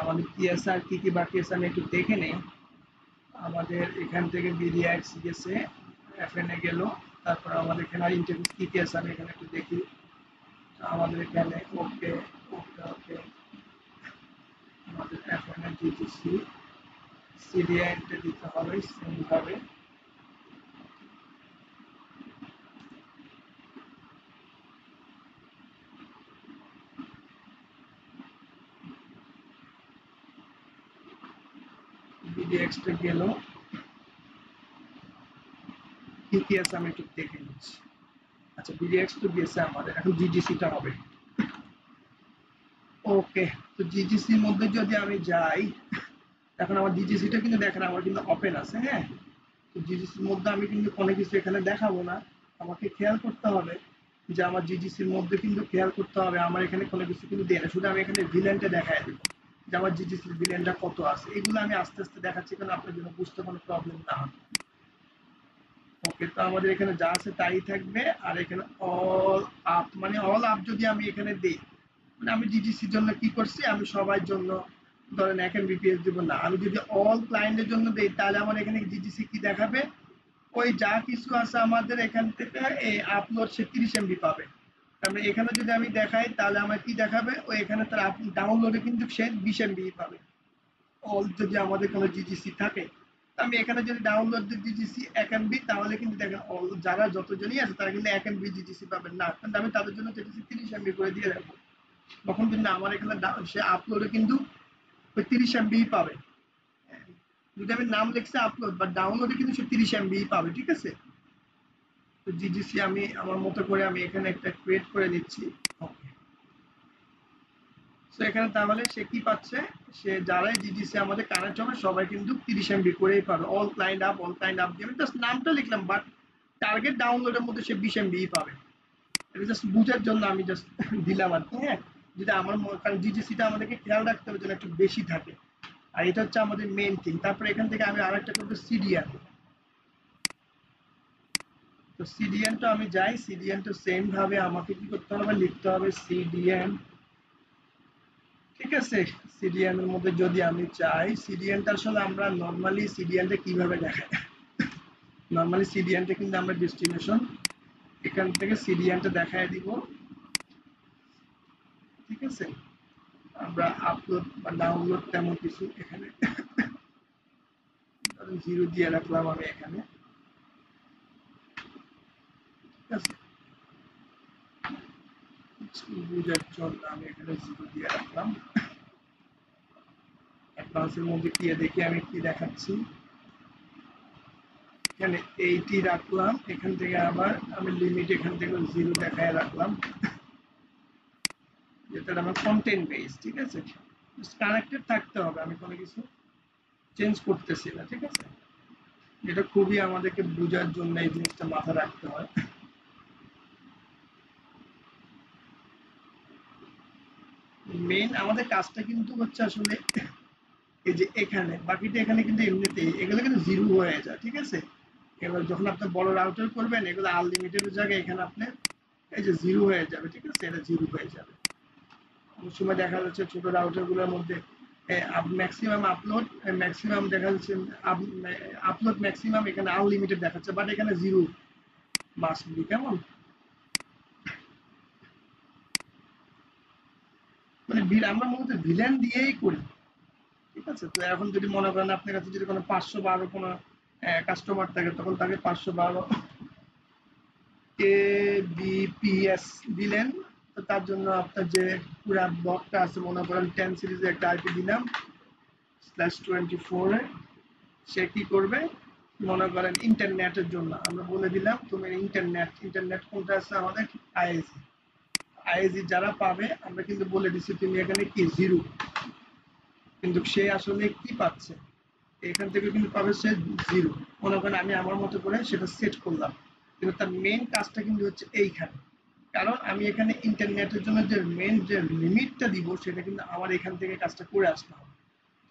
আমাদের টিএসআর কি কি বাকি আছে আমি একটু দেখে নেই। আমাদের এখান থেকে বিডিএক্স গেছে, এফএন এ গেল, তারপর আমাদের এখানে ইন্টারভিউ কি কি আছে আমি এখানে একটু দেখি। আমাদের এখানে ওকে ওকে ওকে, আমাদের এফএন এ জিটিসি সিডিআইটা দিতে হবে সেমভাবে। বিডিএক্সটা গেল, কি কি আছে আমি একটু দেখে নিচ্ছি। আচ্ছা, বিডিএক্স তো গেছে, আমাদের এখন জিজিসিটা হবে। ওকে, তো জিজিসির মধ্যে যদি আমি যাই, এখন আমার জিজিসিটা কিন্তু দেখেন আমার কিন্তু ওপেন আছে। হ্যাঁ, তো জিজিসির মধ্যে আমি কিন্তু কোনো কিছু এখানে দেখাবো না। আমাকে খেয়াল করতে হবে যে আমার জিজিসির মধ্যে কিন্তু খেয়াল করতে হবে আমার এখানে কোনো কিছু কিন্তু দেয় না, শুধু আমি এখানে ভিলেনটা দেখাই দেবো যে আমার জিজিসির ভিলেনটা কত আছে। এগুলো আমি আস্তে আস্তে দেখাচ্ছি কারণ আপনার জন্য বুঝতে কোনো প্রবলেম না হয়। ওকে, তো আমাদের এখানে যা আছে তাই থাকবে। আর এখানে অল আপ, মানে অল আপ যদি আমি এখানে দিই, মানে আমি ডিডিসির জন্য কি করছি, আমি সবার জন্য ধরেন এক এমবিপিএস দিব না, আমি যদি অল ক্লায়েন্টের জন্য দিই তাহলে আমার এখানে ডিডিসি কি দেখাবে, ওই যা কিছু আছে আমাদের এখান থেকে এই আপলোড সে 30 এমবি পাবে। তারপরে এখানে যদি আমি দেখাই তাহলে আমার কি দেখাবে, ওই এখানে তার ডাউনলোডে কিন্তু সে 20 এমবি পাবে, অল যদি আমাদের কোনো জিজিসি থাকে। আমি এখানে যদি ডাউনলোড দিই জিজিসি 1 এমবি, তাহলে কিন্তু দেখেন অল যারা যতজনই আছে তারা কিন্তু 1 এমবি জিজিসি পাবেন না, কিন্তু আমি তাদের জন্য জিজিসি 30 এমবি করে দিয়ে রাখবো। তখন কিন্তু আমার এখানে সে আপলোডে কিন্তু ওই 30 এমবি পাবে। যদি আমি নাম লিখছি আপলোড বা ডাউনলোডে কিন্তু সে 30 এমবি পাবে, ঠিক আছে? তো জিজিসি আমি আমার মতো করে আমি এখানে একটা ক্রিয়েট করে দিচ্ছি। ওকে, তো এখানে তাহলে সে কি পাচ্ছে, সে যারাই জিজিসি আমাদের কানেক্ট হবে সবাই কিন্তু 30 এমবি করেই পাবে। All client up, all client up দিয়ে আমি জাস্ট নামটা লিখলাম, বাট টার্গেট ডাউনলোডের মধ্যে সে 20 এমবি পাবে। এটা জাস্ট বুঝার জন্য আমি জাস্ট দিলাম আর কি। হ্যাঁ, যদি আমার কারণ জিজিসিটা আমাদেরকে খেয়াল রাখতে হবে যেন একটু বেশি থাকে, আর এটা হচ্ছে আমাদের মেইন থিং। তারপরে এখান থেকে আমি আরেকটা করবো সিডিএন। তো সিডিএনটা আমি যাই, সিডিএনটা সেম ভাবে আমাকে কি করতে হবে, লিখতে হবে সিডিএন, ঠিক আছে? সিডিএন এর মধ্যে যদি আমি চাই, সিডিএনটা আসলে আমরা নর্মালি সিডিএনটা কিভাবে দেখাই, নর্মালি সিডিএনটা কিন্তু আমরা ডেস্টিনেশন এখান থেকে সিডিএনটা দেখায় দিব, ঠিক আছে? আমরা আপলোড বা ডাউনলোড তেমন কিছু এখানে জিরো দিয়ে রাখলাম আমি এখানে, ঠিক আছে? বুঝার জন্য আমি এখানে জিরো দিয়ে রাখলাম। অ্যাডভান্সের মধ্যে গিয়ে দেখি আমি কি দেখাচ্ছি, এখানে 80 রাখলাম, এখান থেকে আবার আমি লিমিট এখান থেকে জিরো দেখায় রাখলাম, যেটা আমার কন্টেন্ট বেস, ঠিক আছে? কানেক্টেড থাকতে হবে, আমি কোনো কিছু চেঞ্জ করতেছি না, ঠিক আছে? এটা খুবই আমাদেরকে বোঝার জন্য এই জিনিসটা মাথায় রাখতে হয়। মেইন আমাদের কাজটা কিন্তু হচ্ছে আসলে এই যে এখানে বাকিটা এখানে কিন্তু এমনিতেই এগুলো কিন্তু জিরো হয়ে যায়, ঠিক আছে? এবার যখন আপনি বড় রাউটার করবেন এগুলো আনলিমিটেড জায়গায় এখানে আপনি এই যে জিরো হয়ে যাবে, ঠিক আছে, এটা জিরো হয়ে যাবে। অনেক সময় দেখা যাচ্ছে ছোট রাউটার গুলোর মধ্যে ম্যাক্সিমাম আপলোড, ম্যাক্সিমাম দেখা যাচ্ছে আপলোড ম্যাক্সিমাম এখানে আনলিমিটেড দেখাচ্ছে, বাট এখানে জিরো মাস্ট বি, কেমন মানে আমরা মূলত ভিলেন দিয়েই করি, ঠিক আছে। তো এখন যদি মনে করেন আপনার কাছে যদি কোনো 512 কোনো কাস্টমার থাকে, তখন তাকে 512 KBPS দিলেন। তো তার জন্য আপনার যে পুরা ব্লকটা আছে, মনে করেন 10 সিরিজে একটা আইপি দিলাম /24 এ, সে কি করবে, মনে করেন ইন্টারনেটের জন্য আমরা বলে দিলাম তুমি ইন্টারনেট কোনটা আছে আমাদের, আইএসি। আইএসি যারা পাবে আমরা কিন্তু বলে দিচ্ছি তুমি এখানে কি জিরো, কিন্তু সে আসলে কি পাচ্ছে এখান থেকে কিন্তু পাবে সে জিরো। মনে করেন আমি আমার মতো করে সেটা সেট করলাম, কিন্তু তার মেইন কাজটা কিন্তু হচ্ছে এইখানে, কারণ আমি এখানে ইন্টারনেটের জন্য যে মেইন যে লিমিটটা দিব সেটা কিন্তু আমার এখান থেকে কাজটা করে আসতে হবে।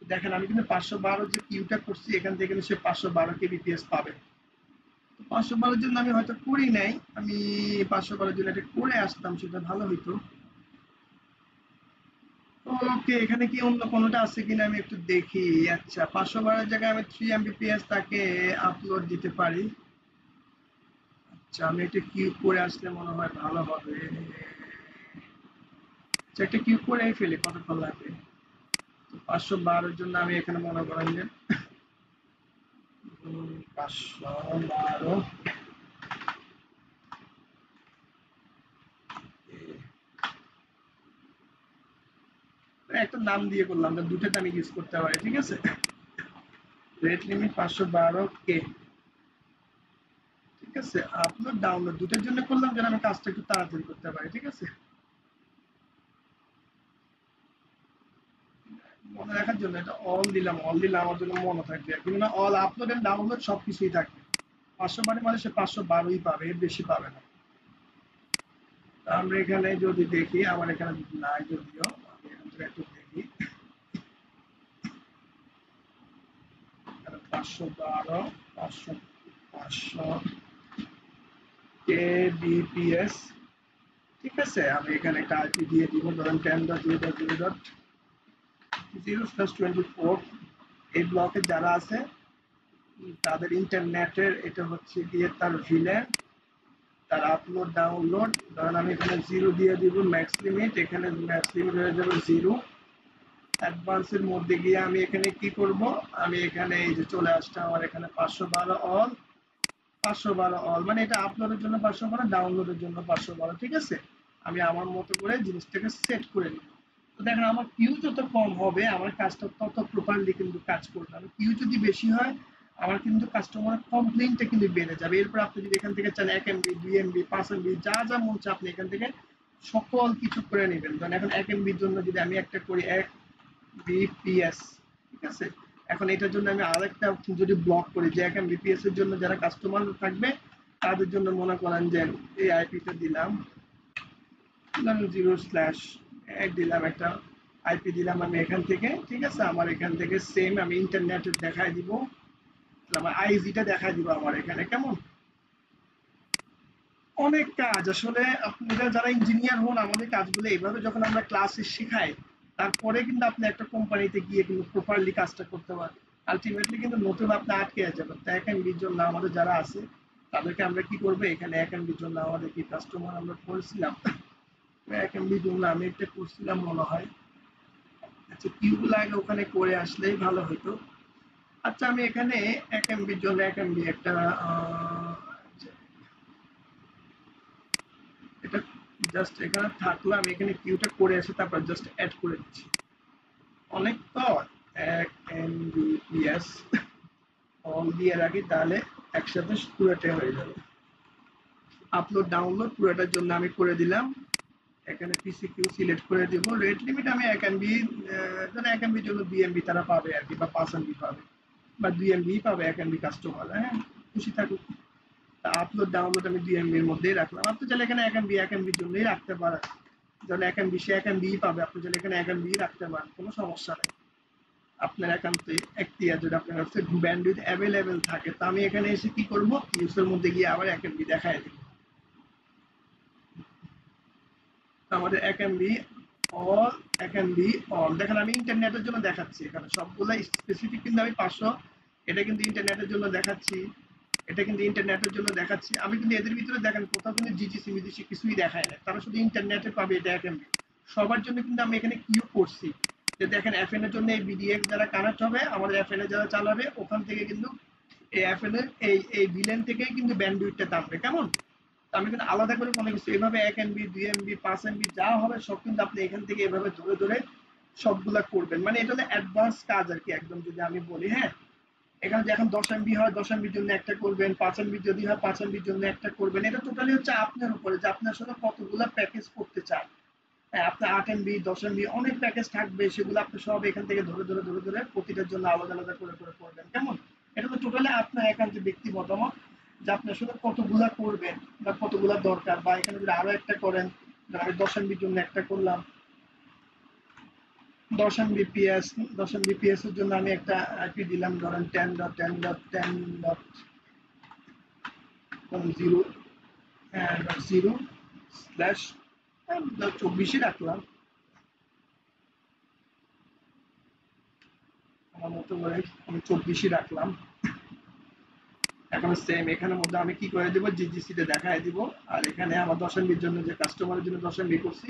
দেখেন আমি কিন্তু 512 যে কিউটা করছি এখান থেকে কিন্তু সে 512 কেবিপিএস পাবে। 512 জন্য আমি হয়তো করি নাই, আমি 512 জন্য এটা করে আসতাম সেটা ভালো হইতো। ওকে, এখানে কি অন্য কোনোটা আছে কিনা আমি একটু দেখি। আচ্ছা, 512 জায়গায় আমি 3 এমবিপিএস তাকে আপলোড দিতে পারি। আচ্ছা, আমি এটা কিউ করে আসলে মনে হয় ভালো হবে। আচ্ছা, একটা কিউ করে ফেলি, কতক্ষণ লাগবে। 512 জন্য আমি এখানে মনে করেন যে 512 একটা নাম দিয়ে করলাম, দুটো আমি ইউজ করতে পারি, ঠিক আছে। রেট লিমিট 512 কে, ঠিক আছে। আপলোড ডাউনলোড দুটোর জন্য করলাম যেন আমি কাজটা একটু তাড়াতাড়ি করতে পারি, ঠিক আছে। মনে রাখার জন্য এটা অল দিলাম, অল দিলে আমার জন্য মনে থাকবে, কিন্তু না অল আপলোড এন্ড ডাউনলোড সবকিছুই থাকবে। 512 মানে সে 512ই পাবে, এর বেশি পাবে না। আমরা এখানে যদি দেখি, আমার এখানে নাই যদিও, আমি এখান থেকে একটু দেখি। 512 500 500 kbps, ঠিক আছে। আমি এখানে একটা আইপি দিয়ে দিব, ধরেন 10.0.0.0/24। এই ব্লকে যারা আছে তাদের ইন্টারনেটের এটা হচ্ছে গিয়ে তার ভিলেন, তার আপলোড ডাউনলোড, ধরেন আমি এখানে জিরো দিয়ে দিব ম্যাক্স লিমিট, এখানে ম্যাক্স লিমিট হয়ে যাবে জিরো। অ্যাডভান্সের মধ্যে গিয়ে আমি এখানে কি করব, আমি এখানে এই যে চলে আসছে আমার এখানে 512 অল, 512 অল মানে এটা আপলোডের জন্য 512, ডাউনলোডের জন্য 512, ঠিক আছে। আমি আমার মতো করে জিনিসটাকে সেট করে নিব। তো দেখেন আমার কিউ যত কম হবে আমার কাজটা তত প্রপারলি কিন্তু কাজ করবে। আর কিউ যদি বেশি হয় আমার কিন্তু কাস্টমার কমপ্লেইনটা কিন্তু বেড়ে যাবে। এরপর আপনি যদি এখান থেকে চান 1 এমবি 2 এমবি 5 এমবি যা যা মন চায় আপনি এখান থেকে সকল কিছু করে নেবেন। কারণ এখন 1 এমবির জন্য যদি আমি একটা করি 1 বিপিএস, ঠিক আছে। এখন এটার জন্য আমি আরেকটা যদি ব্লক করি যে 1 এমবিপিএস এর জন্য যারা কাস্টমার থাকবে তাদের জন্য মনে করেন যে এই আইপিটা দিলাম, 0/1 দিলাম, একটা আইপি দিলাম আমি এখান থেকে, ঠিক আছে। আমার এখান থেকে সেম আমি ইন্টারনেটে দেখাই দিব, আমার আইজিটা দেখাই দিব আমার এখানে, কেমন। অনেক কাজ আসলে আপনারা যারা ইঞ্জিনিয়ার হন আমাদের কাজগুলো এইভাবে যখন আমরা ক্লাসে শেখাই তারপরে কিন্তু আপনি একটা কোম্পানিতে গিয়ে কিন্তু প্রপারলি কাজটা করতে পারেন। আলটিমেটলি কিন্তু নতুন আপনি আটকে যাবেন। তো 1 এমবির জন্য আমাদের যারা আছে তাদেরকে আমরা কি করবো, এখানে 1 এমবির জন্য আমাদের কি কাস্টমার আমরা করেছিলাম, 1 এমবির জন্য আমি একটা করছিলাম মনে হয়। আচ্ছা, কিউগুলো আগে ওখানে করে আসলেই ভালো হতো। আচ্ছা, আমি এখানে 1 এমবির জন্য 1 এমবি একটা এটা জাস্ট এখানে থাকলো, আমি এখানে কিউটা করে আসি তারপর জাস্ট অ্যাড করে দিচ্ছি। অনেক তো 1 এমবিপিএস অল দিয়ে রাখি, তাহলে একসাথে পুরোটা হয়ে যাবে। আপলোড ডাউনলোড পুরোটার জন্য আমি করে দিলাম, এখানে পিসি কিউ সিলেক্ট করে দিব। রেট লিমিট আমি 1 এমবি, ধরেন 1 এমবির জন্য 2 এমবি তারা পাবে আর কি, বা 5 এমবি পাবে, বা 2 এমবি পাবে 1 এমবি কাস্টমার, হ্যাঁ খুশি থাকুক। আপলোড ডাউনলোড আমি 2 এমবির মধ্যেই রাখলাম। আপনি চাইলে এখানে 1 এমবি 1 এমবির জন্যই রাখতে পারেন, যেমন 1 এমবি সে 1 এমবি পাবে, আপনি চাইলে এখানে 1 এমবি রাখতে পারেন, কোনো সমস্যা নেই। আপনার একান্তে এখতিয়ার যদি আপনার কাছে ব্যান্ডউইথ অ্যাভেলেবেল থাকে, তো আমি এখানে এসে কি করব, কিউসের মধ্যে গিয়ে আবার এক এমবি দেখায় দেব। আমাদের এক এমবি অল, এক এমবি অল, দেখেন আমি ইন্টারনেটের জন্য দেখাচ্ছি, এখানে সবগুলো স্পেসিফিক কিন্তু আমি 500, এটা কিন্তু ইন্টারনেটের জন্য দেখাচ্ছি, এটা কিন্তু ইন্টারনেটের জন্য দেখাচ্ছি। আমি কিন্তু এদের ভিতরে দেখেন কোথাও কিন্তু জিজিসি মিজিসি কিছুই দেখায় না, তারা শুধু ইন্টারনেটে পাবে এটা এক এমবি। সবার জন্য কিন্তু আমি এখানে কিউ করছি, যে দেখেন এফএন এর জন্য এই বিডিএক্স যারা কানেক্ট হবে, আমাদের এফএন এ যারা চালাবে, ওখান থেকে কিন্তু এই এফএন এর এই ভিলেন থেকেই কিন্তু ব্যান্ডউইথটা টানবে, কেমন? আমি কিন্তু আলাদা করে কোনো কিছু এভাবে 1 এমবি 2 এমবি 5 এমবি যা হবে সব কিন্তু আপনি এখান থেকে এভাবে ধরে ধরে সবগুলা করবেন, মানে এটা হলো অ্যাডভান্স কাজ আর কি একদম, যদি আমি বলি। হ্যাঁ, এখানে যখন 10 এমবি হয় 10 এমবির জন্য একটা করবেন, 5 এমবি যদি হয় 5 এমবির জন্য একটা করবেন, এটা টোটালি হচ্ছে আপনার উপরে যে আপনি আসলে কতগুলা প্যাকেজ করতে চান। হ্যাঁ, আপনার 8 এমবি 10 এমবি অনেক প্যাকেজ থাকবে, সেগুলো আপনি সব এখান থেকে ধরে ধরে ধরে ধরে প্রতিটার জন্য আলাদা আলাদা করে করে করবেন, কেমন? এটা তো টোটালি আপনার একান্ত ব্যক্তি মতামত যে আপনি আসলে কতগুলা করবেন বা কতগুলা দরকার, বা এখানে যদি আরো একটা করেন, আমি 10 এমবির জন্য একটা করলাম, 10 এমবিপিএস, 10 এমবিপিএস এর জন্য আমি একটা আইপি দিলাম, ধরেন 10.10.10.0 স্ল্যাশ 24 রাখলাম আমার মতো করে, আমি 24 রাখলাম। এখন সেম এখানের মধ্যে আমি কি করে দিব, জিজিসি তে দেখায় দিব, আর এখানে আমার 10 এমবির জন্য যে কাস্টমারের জন্য 10 এমবি করছি,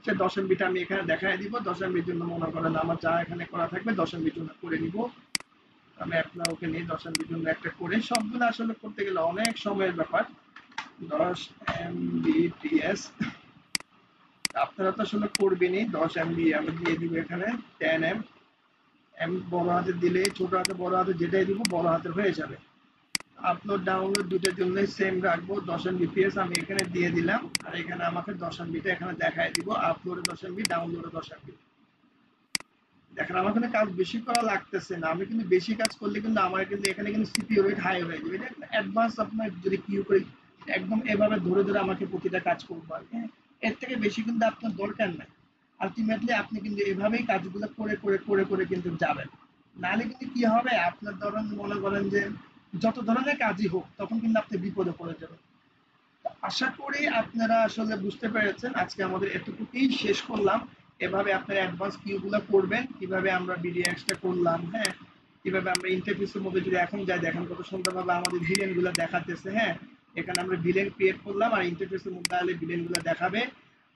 সে 10 এমবিটা আমি এখানে দেখায় দিব। 10 এমবির জন্য মনে করেন আমার যা এখানে করা থাকবে 10 এমবির জন্য করে নিব। আমি আপনার ওকে নিয়ে 10 এমবির জন্য একটা করে, সবগুলো আসলে করতে গেলে অনেক সময়ের ব্যাপার। 10 এমবিপিএস আপনারা তো আসলে করবেনই, 10 এমবি আমি দিয়ে দিব এখানে 10 এম, এম বড় হাতে দিলে ছোট হাতে বড় হাতে যেটাই দিব বড় হাতের হয়ে যাবে। আপলোড ডাউনলোড দুটোর জন্যই সেম রাখবো, 10 এমবিপিএস আমি এখানে দিয়ে দিলাম, আর এখানে আমাকে 10 এমবিটা এখানে দেখায় দিব, আপলোডে 10 এমবি ডাউনলোডে 10 এমবি। দেখেন আমার কিন্তু কাজ বেশি করা লাগতেছে না, আমি কিন্তু বেশি কাজ করলে কিন্তু আমার কিন্তু এখানে কিন্তু সিপিইউ রেট হাই হয়ে যাবে, এটা অ্যাডভান্স আপনার যদি কিউ করে একদম এভাবে ধরে ধরে আমাকে প্রতিটা কাজ করবো আর কি। হ্যাঁ, এর থেকে বেশি কিন্তু আপনার দরকার নাই। আলটিমেটলি আপনি কিন্তু এভাবেই কাজগুলো করে করে করে করে কিন্তু যাবেন, নাহলে কিন্তু কি হবে, আপনার ধরেন মনে করেন যে যত ধরনের কাজই হোক তখন কিন্তু আপনি বিপদে পড়ে যাবেন। আশা করি আপনারা আসলে বুঝতে পেরেছেন, আজকে আমাদের এতটুকুই শেষ করলাম। এভাবে আপনারা অ্যাডভান্স কিউগুলো করবেন, কিভাবে আমরা বিডিএক্সটা করলাম, হ্যাঁ, কিভাবে আমরা ইন্টারফেসের মধ্যে যদি এখন যাই, দেখেন কত সুন্দরভাবে আমাদের ভিলেন গুলো দেখাতেছে। হ্যাঁ, এখানে আমরা ভিলেন ক্রিয়েট করলাম, আর ইন্টারফেসের মধ্যে আসলে ভিলেন গুলো দেখাবে।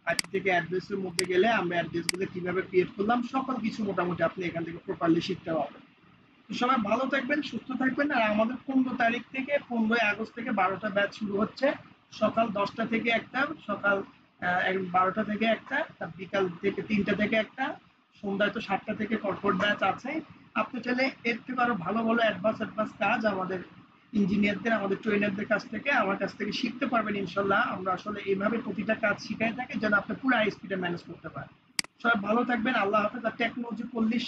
আইপি থেকে অ্যাড্রেসের মধ্যে গেলে আমরা অ্যাড্রেস গুলো কিভাবে ক্রিয়েট করলাম সকল কিছু মোটামুটি আপনি এখান থেকে প্রপারলি শিখতে পারবেন। তো সবাই ভালো থাকবেন, সুস্থ থাকবেন। আর আমাদের 15 তারিখ থেকে 15 আগস্ট থেকে 12টা ব্যাচ শুরু হচ্ছে, সকাল 10টা থেকে একটা, সকাল 12টা থেকে একটা, বিকাল থেকে 3টা থেকে একটা, সন্ধ্যায় তো 7টা থেকে কর্পোরেট ব্যাচ আছে। আপনি চাইলে এর থেকে আরো ভালো ভালো অ্যাডভান্স অ্যাডভান্স কাজ আমাদের ইঞ্জিনিয়ারদের, আমাদের ট্রেনারদের কাছ থেকে, আমার কাছ থেকে শিখতে পারবেন ইনশাল্লাহ। আমরা আসলে এইভাবে প্রতিটা কাজ শিখাই থাকি যেন আপনি পুরো আইএসপিটা ম্যানেজ করতে পারেন। সবাই ভালো থাকবেন, আল্লাহ হাফেজ। আর টেকনোলজি পল্লীর